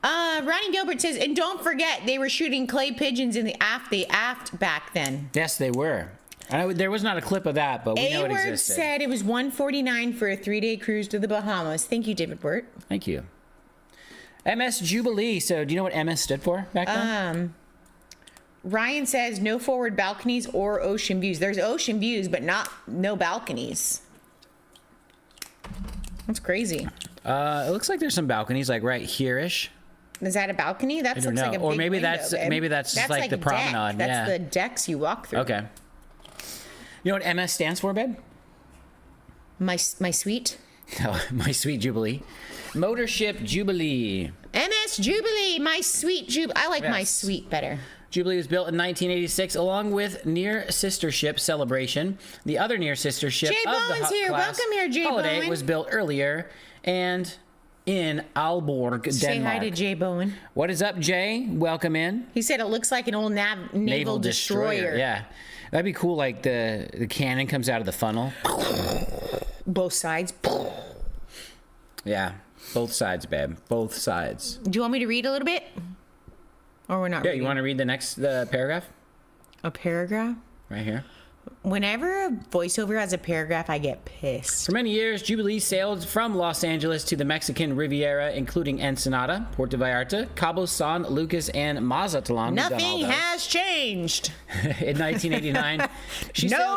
B: Ronnie Gilbert says, and don't forget, they were shooting clay pigeons in the aft back then.
A: Yes, they were. There was not a clip of that, but we know it
B: A-Word
A: existed.
B: said it was $149 for a 3-day cruise to the Bahamas. Thank you, David Wirt.
A: Thank you. MS Jubilee. So, do you know what MS stood for back then?
B: Ryan says no forward balconies or ocean views. There's ocean views, but no balconies. That's crazy.
A: It looks like there's some balconies, like right here-ish.
B: Is that a balcony? That
A: I
B: looks
A: don't know.
B: like a
A: Or
B: big
A: maybe
B: window,
A: that's
B: babe.
A: maybe that's just like the
B: a deck.
A: promenade.
B: That's
A: Yeah.
B: the decks you walk through.
A: Okay. You know what MS stands for, babe?
B: My sweet.
A: Oh, my sweet Jubilee. Motorship Jubilee.
B: MS Jubilee, my sweet Jubilee. I like my
A: Yes.
B: sweet better.
A: Jubilee was built in 1986 along with near sister ship Celebration. The other near sister ship
B: Jay
A: of the
B: Bowen's
A: hot
B: here.
A: class
B: Welcome here, Jay
A: Holiday
B: Bowen.
A: was built earlier and in Aalborg, Denmark.
B: Say hi to Jay Bowen.
A: What is up, Jay? Welcome in.
B: He said it looks like an old naval destroyer.
A: Yeah. That'd be cool, like the cannon comes out of the funnel.
B: Both sides.
A: Yeah. Both sides, babe. Both sides.
B: Do you want me to read a little bit? Or we're not
A: Yeah,
B: reading?
A: you want to read the next paragraph?
B: A paragraph?
A: Right here.
B: Whenever a voiceover has a paragraph, I get pissed.
A: For many years, Jubilee sailed from Los Angeles to the Mexican Riviera, including Ensenada, Puerto Vallarta, Cabo San Lucas, and Mazatlan. We've done all
B: Nothing
A: those.
B: has changed.
A: In 1989,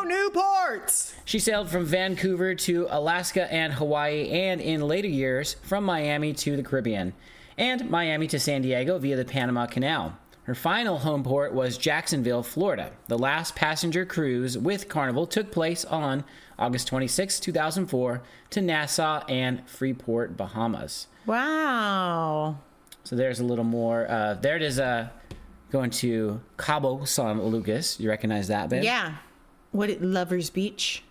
B: new ports.
A: she sailed from Vancouver to Alaska and Hawaii, and in later years, from Miami to the Caribbean, and Miami to San Diego via the Panama Canal. Her final home port was Jacksonville, Florida. The last passenger cruise with Carnival took place on August 26, 2004, to Nassau and Freeport, Bahamas.
B: Wow.
A: So there's a little more. There it is, going to Cabo San Lucas. You recognize that, babe?
B: Yeah. Lovers Beach?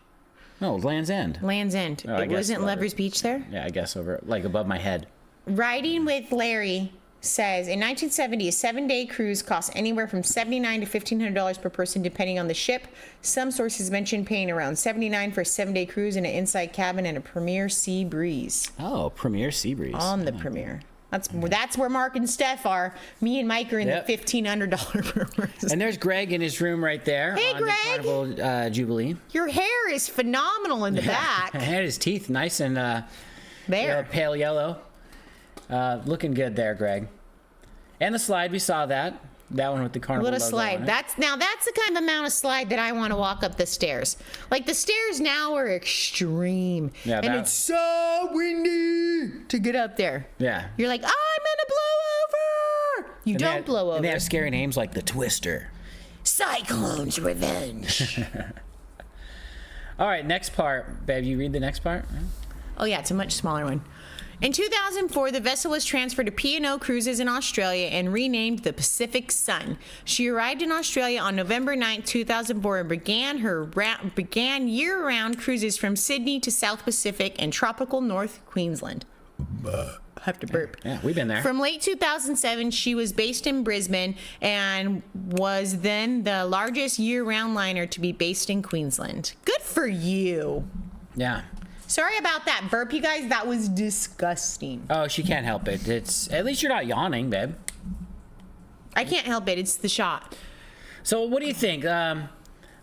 A: No, Land's End.
B: Land's End.
A: Oh, I
B: It
A: guess
B: wasn't
A: Lovers
B: Lovers Beach there?
A: Yeah, I guess over, like above my head.
B: Riding with Larry says in 1970, a 7-day cruise cost anywhere from $79 to $1,500 per person, depending on the ship. Some sources mention paying around $79 for a 7-day cruise in an inside cabin and a Premier Sea Breeze.
A: Oh, Premier Sea Breeze.
B: On the Premier. That's where Mark and Steph are. Me and Mike are in
A: Yep.
B: the $1,500 per person.
A: And there's Greg in his room right there.
B: Hey,
A: on
B: Greg.
A: The Carnival Jubilee.
B: Your hair is phenomenal in the back.
A: And his teeth nice and
B: There.
A: pale yellow. Looking good there, Greg. And the slide, we saw that. That one with the Carnival
B: Little
A: logo
B: slide.
A: on it.
B: That's the kind of amount of slide that I want to walk up the stairs. Like the stairs now are extreme.
A: Yeah,
B: and
A: that-
B: it's so windy to get up there.
A: Yeah.
B: You're like, I'm gonna blow over. You
A: And they
B: don't
A: had-
B: blow over.
A: And they have scary names like the Twister.
B: Cyclone's Revenge.
A: All right, next part. Babe, you read the next part?
B: Oh yeah, it's a much smaller one. In 2004, the vessel was transferred to P&O Cruises in Australia and renamed the Pacific Sun. She arrived in Australia on November 9, 2004 and began year-round cruises from Sydney to South Pacific and tropical North Queensland. I have to burp.
A: Yeah, we've been there.
B: From late 2007, she was based in Brisbane and was then the largest year-round liner to be based in Queensland. Good for you.
A: Yeah.
B: Sorry about that burp, you guys. That was disgusting.
A: Oh, she can't help it. It's at least you're not yawning, babe.
B: I can't help it. It's the shot.
A: So what do you think? The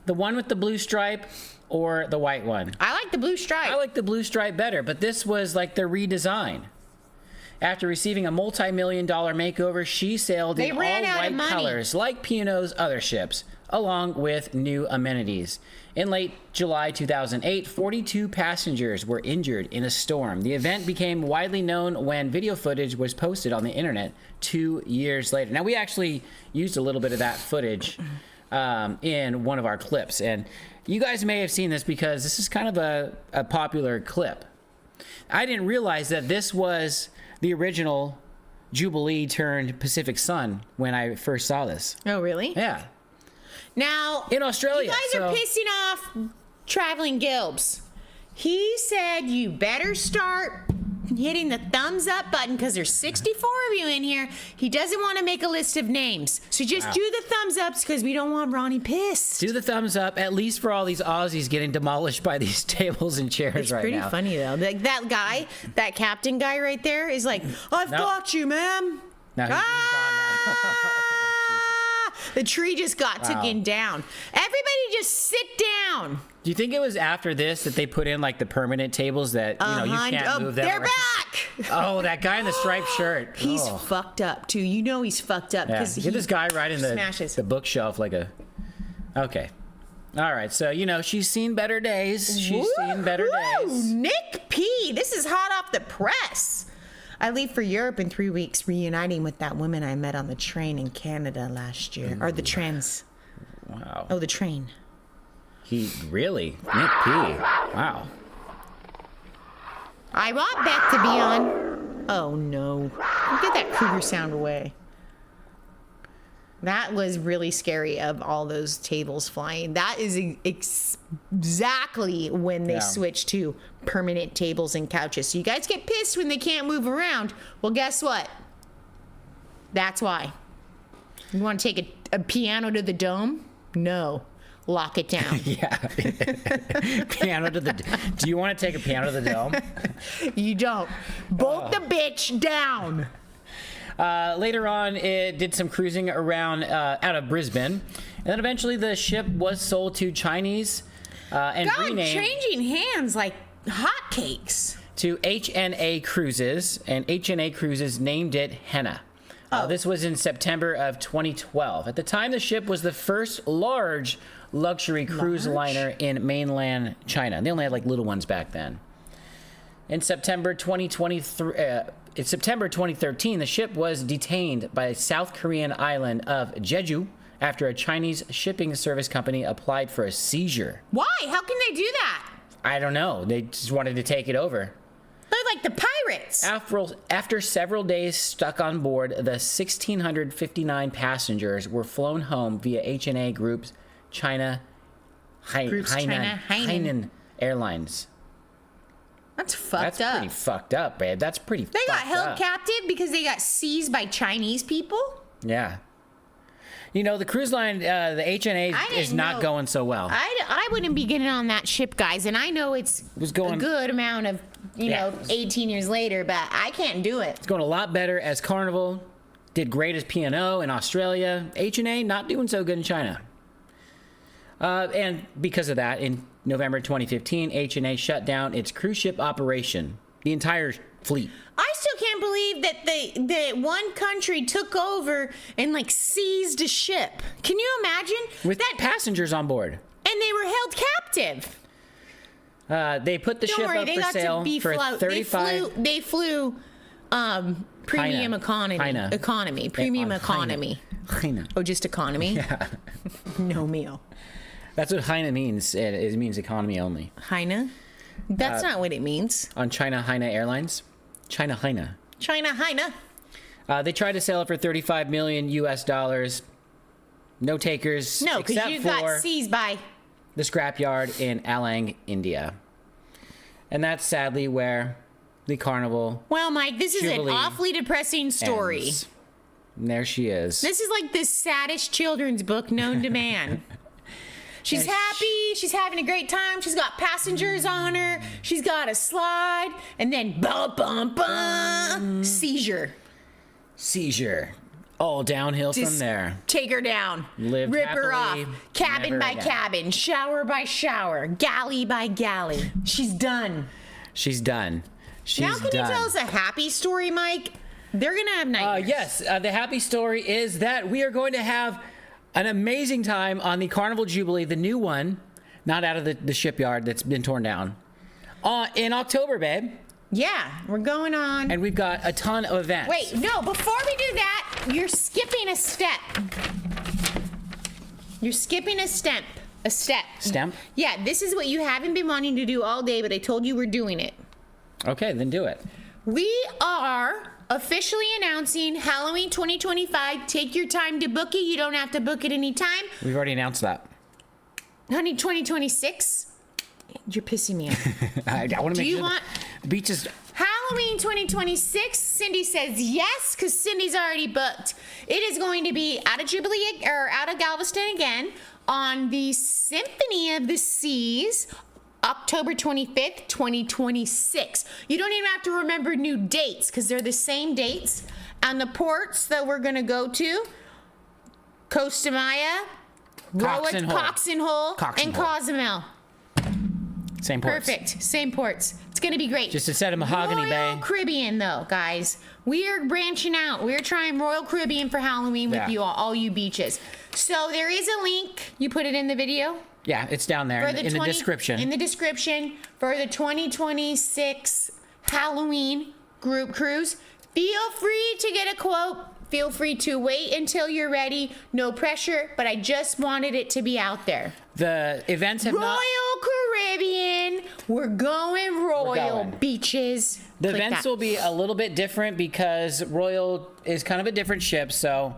A: one with the blue stripe or the white one?
B: I like the blue stripe.
A: I like the blue stripe better, but this was like the redesign. After receiving a multi-million-dollar makeover, she sailed in all white colors like P&O's other ships, along with new amenities. In late July 2008, 42 passengers were injured in a storm. The event became widely known when video footage was posted on the internet 2 years later. Now, we actually used a little bit of that footage in one of our clips, and you guys may have seen this because this is kind of a popular clip. I didn't realize that this was the original Jubilee turned Pacific Sun when I first saw this.
B: Oh, really?
A: Yeah.
B: Now,
A: in Australia.
B: You guys are pissing off Traveling Gilbs. He said you better start hitting the thumbs up button because there's 64 of you in here. He doesn't want to make a list of names. So just do the thumbs ups because we don't want Ronnie pissed.
A: Do the thumbs up, at least for all these Aussies getting demolished by these tables and chairs right now.
B: It's pretty funny, though. Like that guy, that captain guy right there is like, I've got you, ma'am.
A: No, he's gone now.
B: The tree just got taken down. Everybody just sit down.
A: Do you think it was after this that they put in like the permanent tables that you can't move them?
B: They're
A: around?
B: Back.
A: Oh, that guy in the striped shirt.
B: He's fucked up too. You know he's fucked up because
A: Get this guy right in
B: smashes
A: the bookshelf like a. Okay. All right. So she's seen better days. She's seen better days.
B: Nick P. This is hot off the press. I leave for Europe in 3 weeks, reuniting with that woman I met on the train in Canada last year. Or the trans.
A: Wow.
B: Oh, the train.
A: He really? Nick P. Wow.
B: I want Beth to be on. Oh, no. Get that cougar sound away. That was really scary of all those tables flying. That is exactly when they switch to permanent tables and couches. So you guys get pissed when they can't move around. Well, guess what? That's why. You want to take a piano to the dome? No. Lock it down.
A: Yeah. Piano to the. Do you want to take a piano to the dome?
B: You don't. Bolt the bitch down.
A: Later on, it did some cruising around out of Brisbane, and then eventually the ship was sold to Chinese and renamed,
B: changing hands like hotcakes,
A: to HNA Cruises, and HNA Cruises named it Henna. This was in September of 2012. At the time, the ship was the first large luxury cruise liner in mainland China. They only had like little ones back then. In September 2013, the ship was detained by South Korean island of Jeju after a Chinese shipping service company applied for a seizure.
B: Why? How can they do that?
A: I don't know. They just wanted to take it over.
B: They're like the pirates.
A: After several days stuck on board, the 1,659 passengers were flown home via HNA Group's Hainan Airlines.
B: That's fucked up.
A: That's pretty fucked up, babe. That's pretty fucked up.
B: They got held captive because they got seized by Chinese people?
A: Yeah. You know, the cruise line, the HNA is not going so well.
B: I wouldn't be getting on that ship, guys. And I know it was going a good amount of, 18 years later, but I can't do it.
A: It's going a lot better as Carnival, did great as P&O in Australia. HNA not doing so good in China. And because of that, in November 2015, HNA shut down its cruise ship operation, the entire fleet.
B: I still can't believe that one country took over and seized a ship. Can you imagine?
A: With that passengers on board.
B: And they were held captive.
A: They put the ship up for sale for $35.
B: They flew premium economy. Premium economy.
A: Heine.
B: Oh, just economy?
A: Yeah.
B: No meal.
A: That's what Heine means. It means economy only.
B: Heine? That's not what it means.
A: On China Heine Airlines. China Heine.
B: China Heine.
A: They tried to sell it for $35 million US. No takers.
B: No, because you got seized by
A: the scrapyard in Alang, India. And that's sadly where the Carnival.
B: Well, Mike, this is
A: Jubilee
B: an awfully depressing story.
A: Ends. And there she is.
B: This is like the saddest children's book known to man. She's happy. She's having a great time. She's got passengers on her. She's got a slide. And then, bum, bum, bum, seizure.
A: All downhill from
B: Just
A: there.
B: Take her down.
A: Lived
B: Rip her off.
A: happily,
B: Cabin
A: never
B: by
A: again.
B: cabin. Shower by shower. Galley by galley. She's done.
A: She's done.
B: Now, can you tell us a happy story, Mike? They're going to have nightmares.
A: Yes, the happy story is that we are going to have an amazing time on the Carnival Jubilee, the new one, not out of the shipyard that's been torn down, in October, babe.
B: Yeah, we're going on.
A: And we've got a ton of events.
B: Wait, no, before we do that, you're skipping a step. You're skipping a step. A step.
A: Stemp?
B: Yeah, this is what you haven't been wanting to do all day, but I told you we're doing it.
A: Okay, then do it.
B: We are officially announcing Halloween 2025. Take your time to book it. You don't have to book it anytime.
A: We've already announced that.
B: Honey, 2026? You're pissing me off.
A: I want to make
B: you
A: sure
B: want-
A: the beach is...
B: Halloween 2026, Cindy says yes, because Cindy's already booked. It is going to be out of Jubilee, or out of Galveston again, on the Symphony of the Seas, October 25th, 2026. You don't even have to remember new dates, because they're the same dates. And the ports that we're going to go to, Costa Maya,
A: Cox and Hull.
B: Cox and Hull, and Cozumel.
A: Same ports.
B: Perfect. Same ports. It's going to be great.
A: Just instead of Mahogany
B: Royal
A: Bay.
B: Caribbean, though, guys. We are branching out. We're trying Royal Caribbean for Halloween with you all you beaches. So there is a link. You put it in the video?
A: Yeah, it's down there in the description.
B: In the description for the 2026 Halloween group cruise. Feel free to get a quote. Feel free to wait until you're ready. No pressure, but I just wanted it to be out there.
A: The events have
B: Royal Caribbean. We're going Royal
A: going.
B: Beaches.
A: The
B: Click
A: events
B: that.
A: will be a little bit different because Royal is kind of a different ship, so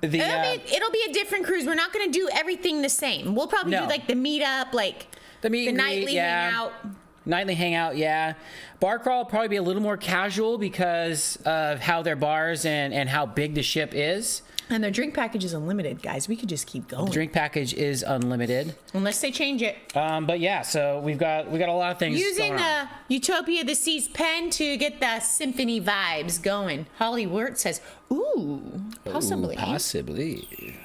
A: the
B: It'll be a different cruise. We're not going to do everything the same. We'll probably do like the meetup, like
A: the meet and greet,
B: nightly
A: yeah.
B: hangout.
A: Nightly hangout, yeah. Bar crawl will probably be a little more casual because of how their bars and how big the ship is.
B: And their drink package is unlimited, guys. We could just keep going.
A: The drink package is unlimited.
B: Unless they change it.
A: But yeah, so we got a lot of things
B: Using
A: going on.
B: the Utopia of the Seas pen to get the symphony vibes going. Holly Wirt says, ooh, possibly.
A: Ooh, possibly.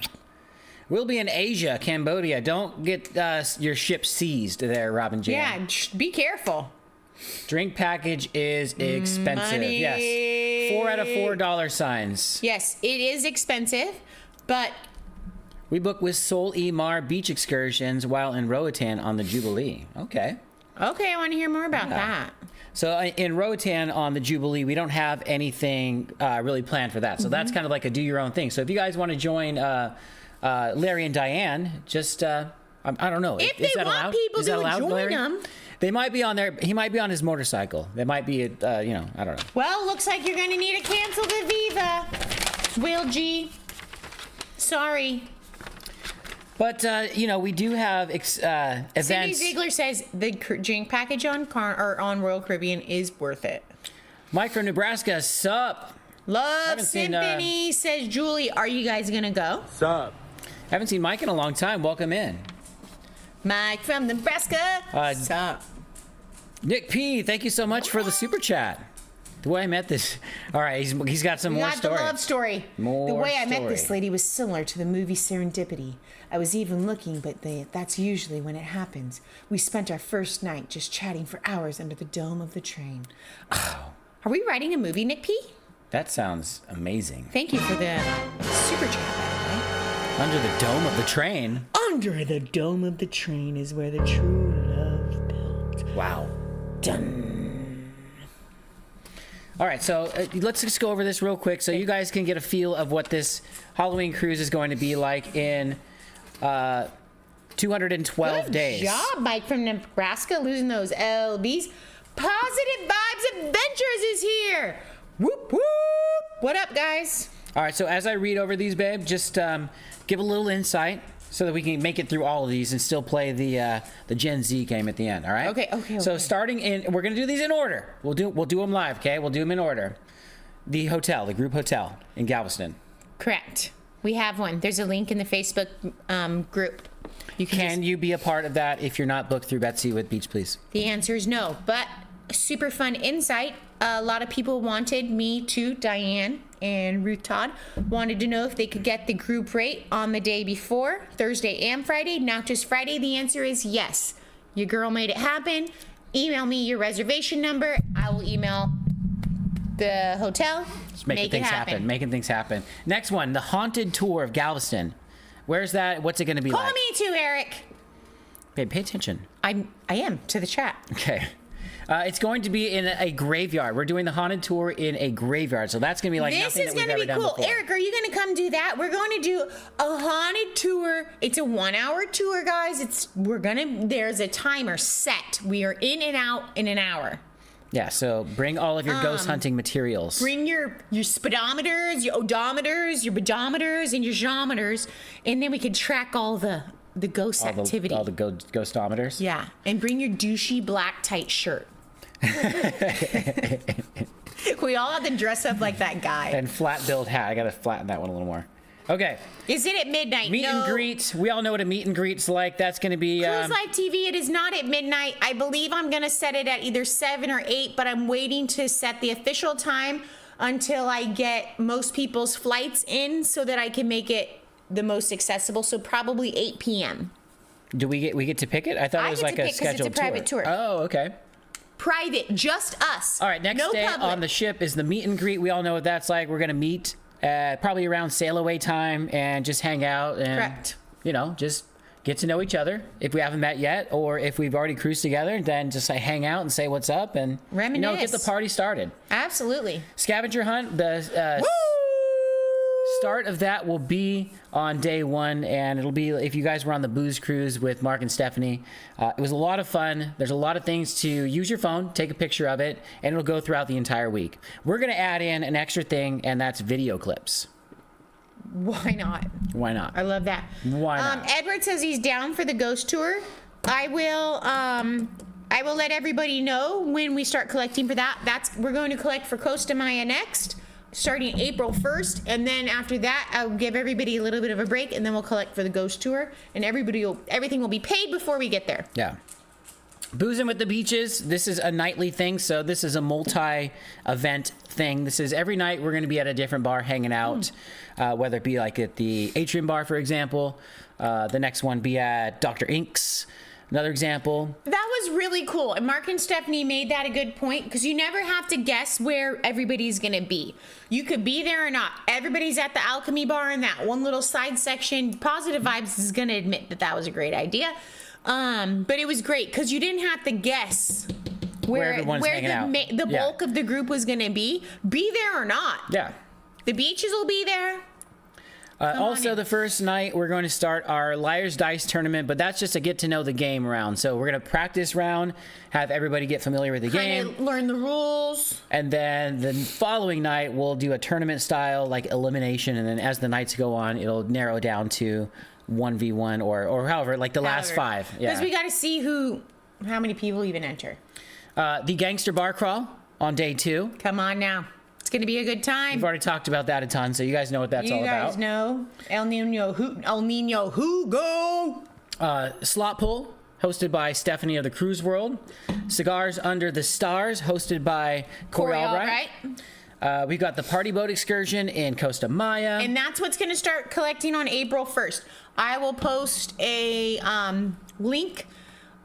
A: We'll be in Asia, Cambodia. Don't get your ship seized there, Robin Jan.
B: Yeah, be careful.
A: Drink package is expensive.
B: Money.
A: Yes. 4 out of $4 signs.
B: Yes, it is expensive, but
A: We book with Sol E Mar beach excursions while in Roatan on the Jubilee. Okay.
B: okay, I want to hear more about that.
A: So in Roatan on the Jubilee, we don't have anything really planned for that. So that's kind of like a do your own thing. So if you guys want to join Larry and Diane, just I don't know.
B: If
A: Is
B: they
A: that
B: want
A: allowed?
B: people
A: Is that
B: to
A: allowed,
B: join
A: Larry?
B: them.
A: They might be on there. He might be on his motorcycle. They might be, I don't know.
B: Well, looks like you're going to need to cancel the Viva. Will G. Sorry.
A: But, we do have
B: Cindy
A: events.
B: Ziegler says the drink package on Royal Caribbean is worth it.
A: Mike from Nebraska, sup?
B: Love
A: Haven't seen,
B: Symphony, says Julie. Are you guys going to go?
C: Sup?
A: Haven't seen Mike in a long time. Welcome in.
B: Mike from Nebraska. Sup?
A: Nick P, thank you so much for the super chat. The way I met this. All right, he's got some
B: We
A: more
B: got
A: story.
B: the love story.
A: More
B: the way I met
A: story.
B: this lady was similar to the movie Serendipity. I was even looking, but that's usually when it happens. We spent our first night just chatting for hours under the dome of the train. Oh. Are we writing a movie, Nick P?
A: That sounds amazing.
B: Thank you for the super chat, by the way.
A: Under the dome of the train.
B: Under the dome of the train is where the true love built.
A: Wow.
B: Done.
A: All right, so let's just go over this real quick so you guys can get a feel of what this Halloween cruise is going to be like in 212
B: Good
A: days.
B: job, Mike from Nebraska, losing those LBs. Positive Vibes Adventures is here. Whoop, whoop. What up, guys?
A: All right, so as I read over these, babe, just give a little insight so that we can make it through all of these and still play the Gen Z game at the end. All right.
B: Okay.
A: So starting in, we're gonna do these in order. We'll do them live. Okay. We'll do them in order. The group hotel in Galveston.
B: Correct. We have one. There's a link in the Facebook group.
A: Can you be a part of that if you're not booked through Betsy with Beach Please?
B: The answer is no. But super fun insight. A lot of people wanted me to, Diane and Ruth Todd, wanted to know if they could get the group rate on the day before, Thursday and Friday, not just Friday. The answer is yes. Your girl made it happen. Email me your reservation number. I will email the hotel.
A: Just making things happen. Making things happen. Next one, the haunted tour of Galveston. Where's that? What's it going to be
B: Call
A: like?
B: me too, Eric.
A: Okay, pay attention.
B: I am to the chat.
A: Okay. It's going to be in a graveyard. We're doing the haunted tour in a graveyard, so that's going to be like
B: This
A: nothing
B: is
A: that we've
B: going to
A: ever
B: be
A: done
B: cool.
A: before.
B: Eric, are you going to come do that? We're going to do a haunted tour. It's a 1-hour tour, guys. There's a timer set. We are in and out in an hour.
A: Yeah, so bring all of your ghost hunting materials.
B: Bring your speedometers, your odometers, your bodometers, and your geometers, and then we can track all the ghost activity.
A: All the ghostometers.
B: Yeah, and bring your douchey black tight shirt. We all have to dress up like that guy.
A: And flat billed hat. I got to flatten that one a little more. Okay.
B: Is it at midnight?
A: Meet and greet. We all know what a meet and greet's like. That's going to be...
B: Cruise Live TV, it is not at midnight. I believe I'm going to set it at either 7 or 8, but I'm waiting to set the official time until I get most people's flights in so that I can make it the most accessible. So probably 8 p.m.
A: Do we get to pick it? I thought it was like a scheduled
B: it's a private tour.
A: Oh, okay.
B: Private, just us.
A: All right, next
B: no
A: day
B: public.
A: on the ship is the meet and greet. We all know what that's like. We're going to meet probably around sail away time and just hang out and,
B: Correct.
A: Just get to know each other if we haven't met yet, or if we've already cruised together, then just hang out and say what's up and
B: reminisce.
A: Get the party started.
B: Absolutely.
A: Scavenger hunt. The start of that will be on day 1, and it'll be if you guys were on the booze cruise with Mark and Stephanie. It was a lot of fun. There's a lot of things to use your phone, take a picture of it, and it'll go throughout the entire week. We're going to add in an extra thing, and that's video clips.
B: Why not?
A: Why not?
B: I love that.
A: Why not?
B: Edward says he's down for the ghost tour. I will let everybody know when we start collecting for that. We're going to collect for Costa Maya next, starting April 1st, and then after that I'll give everybody a little bit of a break, and then we'll collect for the ghost tour, and everything will be paid before we get there.
A: Yeah. Boozing with the Beaches. This is a nightly thing, so this is a multi-event thing. This is every night we're going to be at a different bar hanging out, whether it be like at the Atrium Bar, for example. The next one be at Dr. Ink's. Another example.
B: That was really cool. And Mark and Stephanie made that a good point, because you never have to guess where everybody's going to be. You could be there or not. Everybody's at the Alchemy Bar in that one little side section. Positive Vibes is going to admit that was a great idea. But it was great because you didn't have to guess where the bulk of the group was going to be there or not.
A: Yeah.
B: The beaches will be there.
A: Also, the first night, we're going to start our Liar's Dice tournament, but that's just a get-to-know-the-game round. So we're going to practice round, have everybody get familiar with the game.
B: Learn the rules.
A: And then the following night, we'll do a tournament-style, like, elimination, and then as the nights go on, it'll narrow down to 1v1 or however, like the last 5. Yeah.
B: Because we got to see how many people even enter.
A: The Gangster Bar Crawl on day 2.
B: Come on now. It's going to be a good time.
A: We've already talked about that a ton, so you guys know what that's all about.
B: You guys know. El Nino Hugo.
A: Slot Pull, hosted by Stephanie of the Cruise World. Cigars Under the Stars, hosted by Corey Albright. We've got the Party Boat Excursion in Costa Maya.
B: And that's what's going to start collecting on April 1st. I will post a link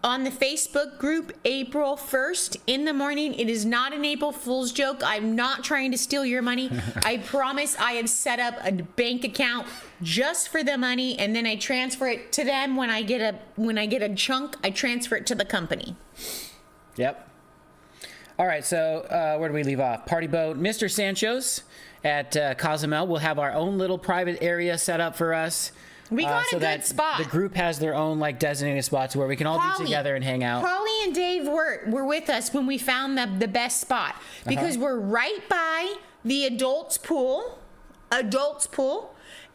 B: on the Facebook group April 1st in the morning. It is not an April Fool's joke. I'm not trying to steal your money. I promise I have set up a bank account just for the money, and then I transfer it to them when I get a chunk. I transfer it to the company.
A: Yep. All right, so where do we leave off? Party Boat. Mr. Sancho's at Cozumel. We'll have our own little private area set up for us.
B: We got a good spot.
A: The group has their own designated spots where we can all be together and hang out.
B: Holly and Dave were with us when we found the best spot, because we're right by the adults pool,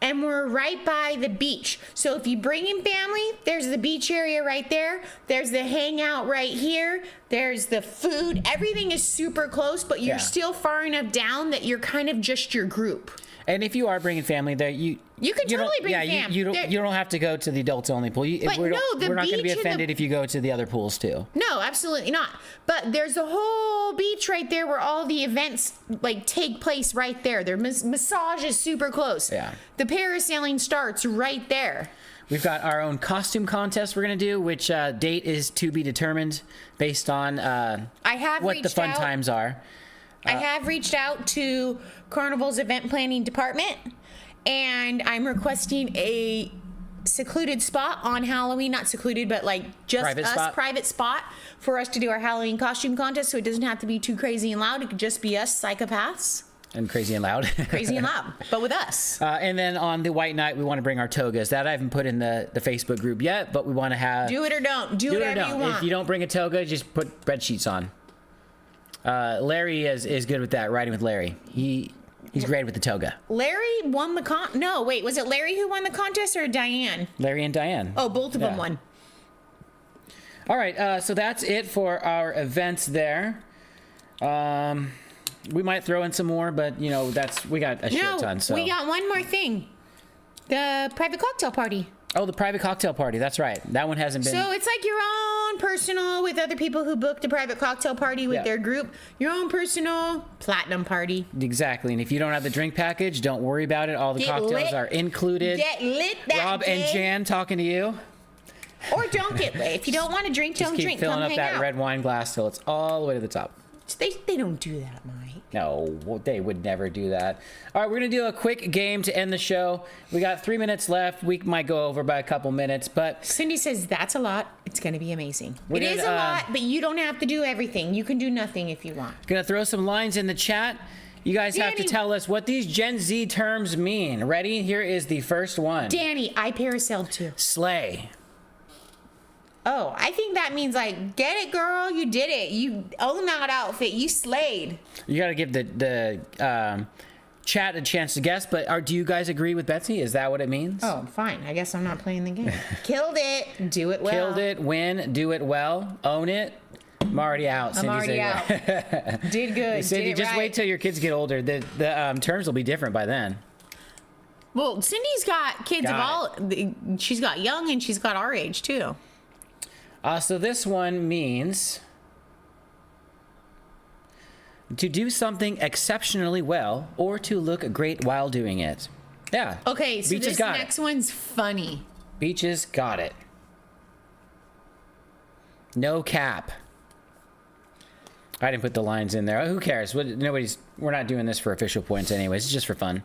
B: and we're right by the beach. So if you bring in family, there's the beach area right there. There's the hangout right here. There's the food. Everything is super close, but you're still far enough down that you're kind of just your group.
A: And if you are bringing family there, you
B: can totally bring fam.
A: You don't have to go to the adults only pool. We're not going to be offended if you go to the other pools too.
B: No, absolutely not. But there's a whole beach right there where all the events like take place right there. Their massage is super close.
A: Yeah.
B: The parasailing starts right there.
A: We've got our own costume contest we're going to do, which date is to be determined based on what the fun times are.
B: I have reached out to Carnival's event planning department, and I'm requesting a secluded spot on Halloween. Not secluded, but like just private spot for us to do our Halloween costume contest, so it doesn't have to be too crazy and loud. It could just be us psychopaths.
A: And crazy and loud.
B: Crazy and loud, but with us.
A: And then on the white night, we want to bring our togas. That I haven't put in the Facebook group yet, but we want to have...
B: Do it or don't. Do whatever you want.
A: If you don't bring a toga, just put bed sheets on. Larry is good with that, riding with Larry. He's great with the toga.
B: Larry won the No, wait, was it Larry who won the contest or Diane?
A: Larry and Diane.
B: Oh, both of them won.
A: All right, so that's it for our events there. We might throw in some more, but we got a shit ton. So
B: we got one more thing. The private cocktail party.
A: Oh, the private cocktail party. That's right. That one hasn't been.
B: So it's like your own personal with other people who booked a private cocktail party with their group. Your own personal platinum party.
A: Exactly. And if you don't have the drink package, don't worry about it. All the cocktails are included.
B: Get lit that
A: Rob
B: day.
A: and Jan talking to you.
B: Or don't get lit. If you don't want to drink, don't drink.
A: Keep filling up that red wine glass till it's all the way to the top.
B: They don't do that, Mike.
A: No, they would never do that. All right, we're going to do a quick game to end the show. We got 3 minutes left. We might go over by a couple minutes, but...
B: Cindy says that's a lot. It's going to be amazing. It is a lot, but you don't have to do everything. You can do nothing if you want.
A: Going to throw some lines in the chat. You guys have to tell us what these Gen Z terms mean. Ready? Here is the first one.
B: Danny, I parasailed too.
A: Slay.
B: Oh, I think that means like, get it, girl, you did it. You own that outfit. You slayed.
A: You got to give the chat a chance to guess, but do you guys agree with Betsy? Is that what it means?
B: Oh, fine. I guess I'm not playing the game. Killed it. Do it well.
A: Killed it. Win. Do it well. Own it. I'm already out.
B: I'm already out. Did good.
A: Cindy,
B: did it
A: just
B: right.
A: wait till your kids get older. The terms will be different by then.
B: Well, Cindy's got kids of all. She's got young and she's got our age too.
A: So this one means to do something exceptionally well or to look great while doing it. Yeah.
B: Okay, so this next one's funny.
A: Beaches got it. No cap. I didn't put the lines in there. Who cares? We're not doing this for official points anyways. It's just for fun.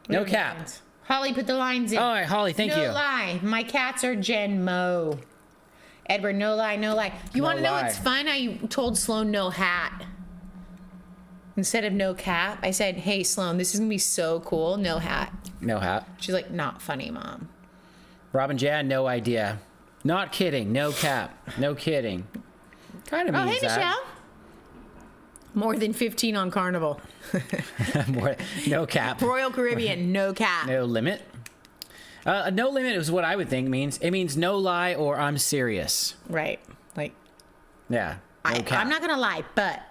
A: No cap.
B: Holly put the lines in.
A: All right, Holly, thank you.
B: No lie. My cats are Gen Mo. Edward, no lie, no lie. You want to know what's fun? I told Sloan no hat. Instead of no cap, I said, hey, Sloan, this is going to be so cool. No hat.
A: No hat.
B: She's like, not funny, Mom.
A: Robin Jan, no idea. Not kidding. No cap. No kidding. Kind of means
B: hey,
A: that.
B: Michelle. More than 15 on Carnival.
A: No cap.
B: Royal Caribbean, no cap.
A: No limit. No limit is what I would think means. It means no lie or I'm serious.
B: Right. Like.
A: Yeah. No cap.
B: I'm not going to lie, but.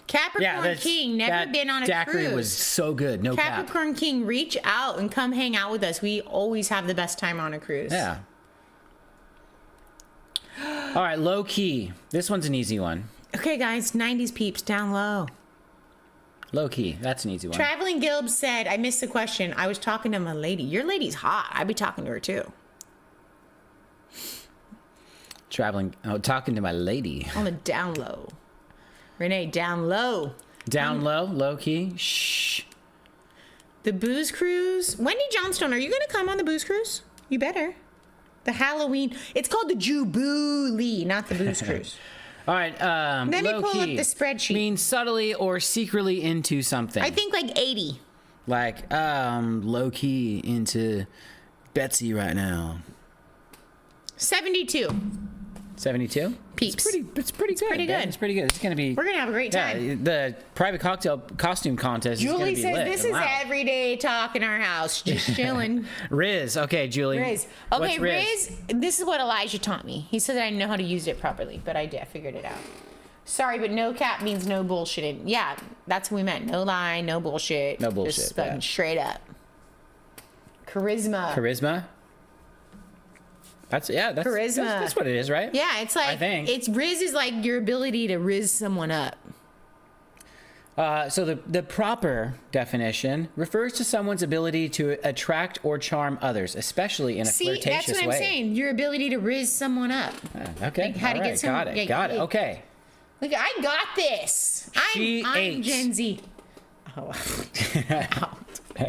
B: Capricorn King, never been on a
A: daiquiri
B: cruise.
A: Was so good. No cap.
B: Capricorn King, reach out and come hang out with us. We always have the best time on a cruise.
A: Yeah. All right, low key. This one's an easy one.
B: Okay, guys, 90s peeps, down low.
A: Low key. That's an easy one.
B: Traveling Gilb said, I missed the question. I was talking to my lady. Your lady's hot. I'd be talking to her too.
A: Talking to my lady.
B: On the down low. Renee, down low.
A: Down low, low key. Shh.
B: The booze cruise. Wendy Johnstone, are you going to come on the booze cruise? You better. The Halloween. It's called the Jubilee, not the booze cruise.
A: All right.
B: Let me pull up the spreadsheet.
A: Means subtly or secretly into something.
B: I think like 80.
A: Like low key into Betsy right now.
B: 72.
A: 72?
B: Peeps.
A: It's pretty good.
B: Pretty good.
A: It's pretty good. It's gonna be.
B: We're gonna have a great time.
A: Yeah, the private cocktail costume contest.
B: Julie
A: is gonna be
B: says
A: lit.
B: this is everyday talk in our house, just chilling.
A: Riz, okay, Julie.
B: Riz. Okay, Riz. This is what Elijah taught me. He said that I know how to use it properly, but I figured it out. Sorry, but no cap means no bullshitting. Yeah, that's what we meant. No lie, no bullshit.
A: No bullshit,
B: Just fucking
A: yeah.
B: straight up. Charisma.
A: Charisma. That's
B: Charisma.
A: That's what it is, right?
B: Yeah, it's like
A: I think.
B: it's riz is like your ability to riz someone up.
A: So the proper definition refers to someone's ability to attract or charm others, especially in a
B: See,
A: flirtatious
B: that's what
A: way.
B: I'm saying. Your ability to riz someone up.
A: Okay.
B: Like how to
A: all
B: get
A: right,
B: some-
A: got it.
B: yeah,
A: Got it.
B: yeah.
A: Okay.
B: Look, I got this.
A: She
B: I'm
A: ate.
B: Gen Z.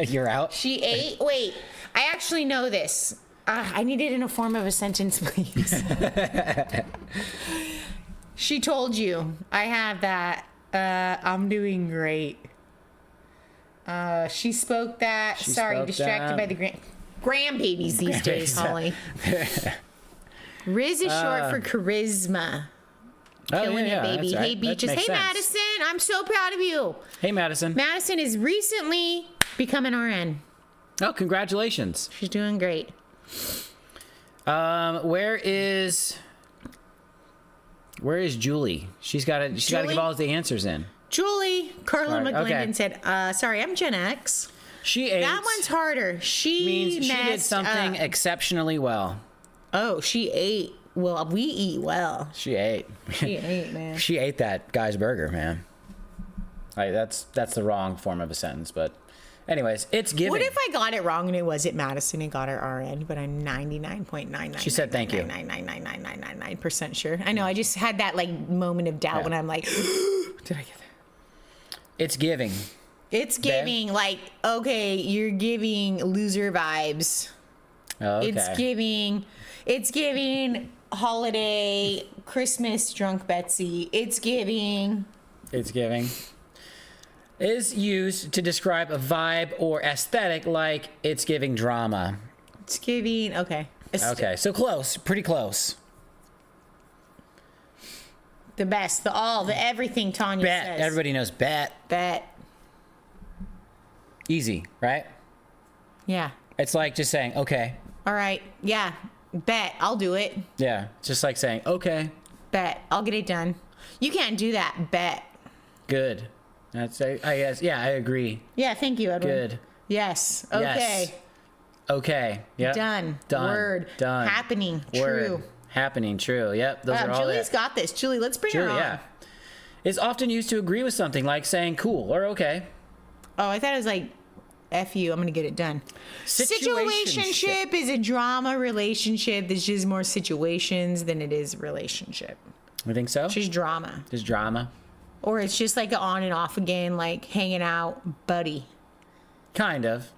A: You're out.
B: She ate. Wait, I actually know this. I need it in a form of a sentence, please. She told you. I have that. I'm doing great. She spoke that.
A: She
B: Sorry,
A: spoke
B: distracted
A: that.
B: by the grandbabies these days, Holly. Riz is short for charisma. Killing it, baby.
A: that's right.
B: Hey,
A: That
B: Beaches.
A: makes
B: Hey,
A: sense.
B: Madison. I'm so proud of you.
A: Hey, Madison.
B: Madison is recently become an RN.
A: Oh, congratulations.
B: She's doing great.
A: Where is Julie? She's got to
B: Julie?
A: give all the answers in.
B: Julie, Carla
A: Sorry,
B: McGlendon
A: okay.
B: said, sorry, I'm Gen X.
A: She ate.
B: That one's harder. She
A: means she did
B: messed
A: something
B: up.
A: exceptionally well.
B: Oh, she ate. Well, we eat well.
A: She ate.
B: She ate, man.
A: She ate that guy's burger, man. That's the wrong form of a sentence, but anyways, it's giving.
B: What if I got it wrong and it was at Madison and got her RN, but I'm 99.99.
A: She said thank you.
B: 99.9999% sure. I know. I just had that like moment of doubt
A: Yeah.
B: when I'm like, did I get that?
A: It's giving.
B: It's giving like, okay, you're giving loser vibes.
A: Oh, okay.
B: It's giving holiday Christmas drunk Betsy. It's giving.
A: Is used to describe a vibe or aesthetic, like it's giving drama.
B: It's giving. Okay.
A: Okay, so close, pretty close.
B: The best, the all, the everything Tanya
A: Bet.
B: says.
A: Everybody knows bet.
B: Bet.
A: Easy, right?
B: Yeah.
A: It's like just saying, okay.
B: All right. Yeah. Bet. I'll do it.
A: Yeah, it's just like saying, okay,
B: Bet. I'll get it done. You can't do that. Bet.
A: good. That's, I guess, yeah, I agree.
B: Yeah. Thank you, Edwin.
A: Good.
B: Yes. Okay.
A: Yes. Okay. Yep.
B: Done.
A: Done.
B: Word.
A: Done.
B: Happening.
A: Word.
B: True.
A: Happening. True. Yep. Those are
B: Wow,
A: all
B: Julie's
A: that.
B: got this. Julie, let's bring her
A: Julie,
B: on.
A: yeah. Is often used to agree with something, like saying cool or okay.
B: Oh, I thought it was like, F you, I'm going to get it done.
A: Situationship.
B: Situationship is a drama relationship. There's just more situations than it is relationship.
A: You think so?
B: It's just drama.
A: Just drama.
B: Or it's just like an on and off again, like hanging out, buddy.
A: Kind of.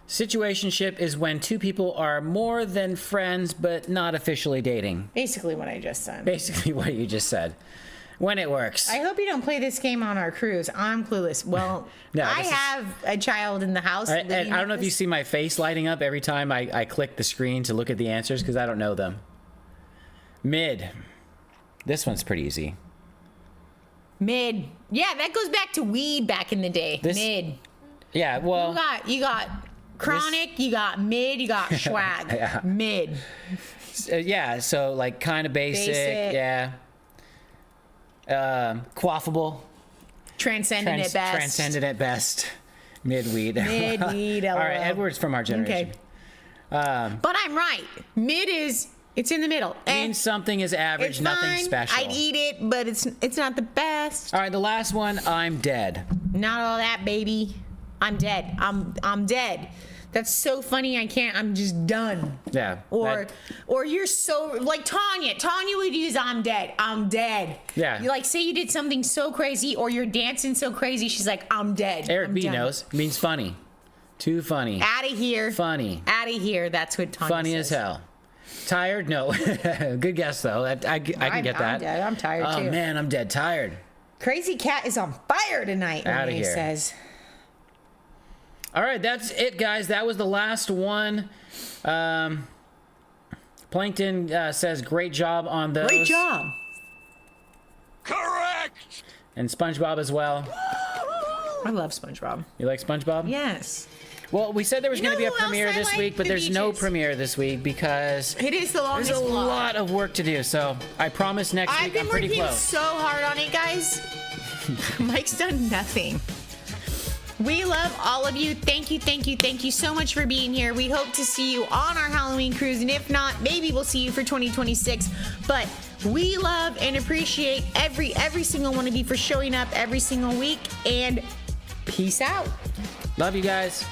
A: Situationship is when two people are more than friends but not officially dating.
B: Basically what I just said.
A: Basically what you just said. When it works.
B: I hope you don't play this game on our cruise. I'm clueless. Well,
A: No,
B: I
A: this is-
B: have a child in the house.
A: And
B: living
A: I don't know
B: with
A: if you
B: this-
A: see my face lighting up every time I click the screen to look at the answers because I don't know them. Mid. This one's pretty easy.
B: Mid. Yeah, that goes back to weed back in the day.
A: This-
B: Mid.
A: Yeah, well,
B: You got chronic, you got mid, you got swag.
A: Yeah.
B: Mid.
A: yeah, so like kind of basic,
B: Basic.
A: yeah. Quaffable.
B: Transcendent at best.
A: Transcendent at best. Mid-weed.
B: Mid weed.
A: All right, Edward's from our generation.
B: Okay. But I'm right. Mid is, it's in the middle.
A: Means something is average,
B: It's
A: nothing
B: fine.
A: special.
B: I'd eat it, but it's not the best.
A: All right, the last one, I'm dead.
B: Not all that, baby. I'm dead. I'm dead. That's so funny. I'm just done.
A: Yeah.
B: Or you're so like Tanya. Tanya would use I'm dead. I'm dead.
A: Yeah.
B: You like say you did something so crazy or you're dancing so crazy. She's like I'm dead.
A: Eric
B: I'm
A: B
B: done.
A: knows. Means funny. Too funny.
B: Out of here.
A: Funny.
B: Out of here. That's what Tanya
A: Funny
B: says.
A: as hell. Tired? No. Good guess, though. I can get that.
B: I'm dead. I'm tired
A: Oh,
B: too.
A: man, I'm dead tired.
B: Crazy Cat is on fire tonight.
A: Outta
B: Renee
A: here.
B: says.
A: All right, that's it, guys. That was the last one. Plankton says, great job on those.
B: Great job.
A: And SpongeBob as well.
B: I love SpongeBob.
A: You like SpongeBob?
B: Yes.
A: Well, we said there was
B: You
A: going to
B: know
A: be a
B: who else
A: premiere
B: I
A: this
B: like?
A: week, but
B: The
A: there's no
B: Beaches.
A: premiere this week because
B: It is the longest
A: there's a
B: vlog.
A: lot of work to do. So I promise next
B: I've
A: week
B: been
A: I'm pretty
B: working
A: close.
B: so hard on it, guys. Mike's done nothing. We love all of you. Thank you, thank you, thank you so much for being here. We hope to see you on our Halloween cruise, and if not, maybe we'll see you for 2026. But we love and appreciate every single one of you for showing up every single week, and peace out.
A: Love you guys.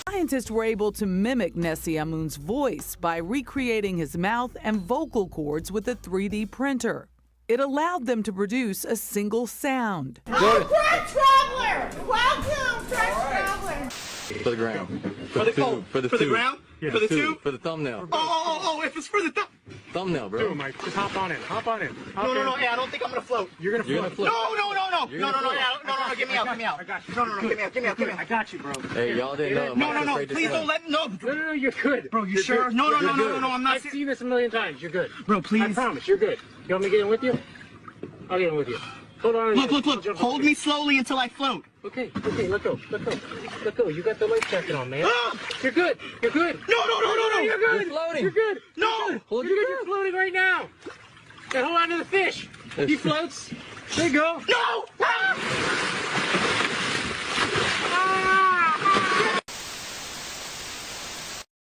I: Scientists were able to mimic Nessie Amun's voice by recreating his mouth and vocal cords with a 3D printer. It allowed them to produce a single sound.
B: Oh, Press Traveler! Welcome, Press Traveler!
J: For the ground.
K: For the tube.
J: For the ground?
K: Yeah.
J: For the tube? For the thumbnail.
K: Oh, if it's for the
J: Thumbnail, bro.
K: Dude, Mike, just hop on in. Hop on in.
J: No.
K: Hey, I don't think I'm gonna float. You're gonna float. No. Get me out. I got you. No, get me out. I got you, bro.
J: Hey, y'all didn't know.
K: No. Please don't let. No, you're good. Bro, you sure? No. I'm not. I've seen this a million times. You're good. Bro, please. I promise, you're good. You want me to get in with you? I'll get in with you. Hold on. Look. Hold me slowly until I float. Okay. Let go. You got the life jacket on, man. You're good. No. You're good.
J: You're floating.
K: You're good. No.
J: Hold
K: You're
J: your
K: good. You're floating right now. And hold on to the fish. He floats. There you go. No.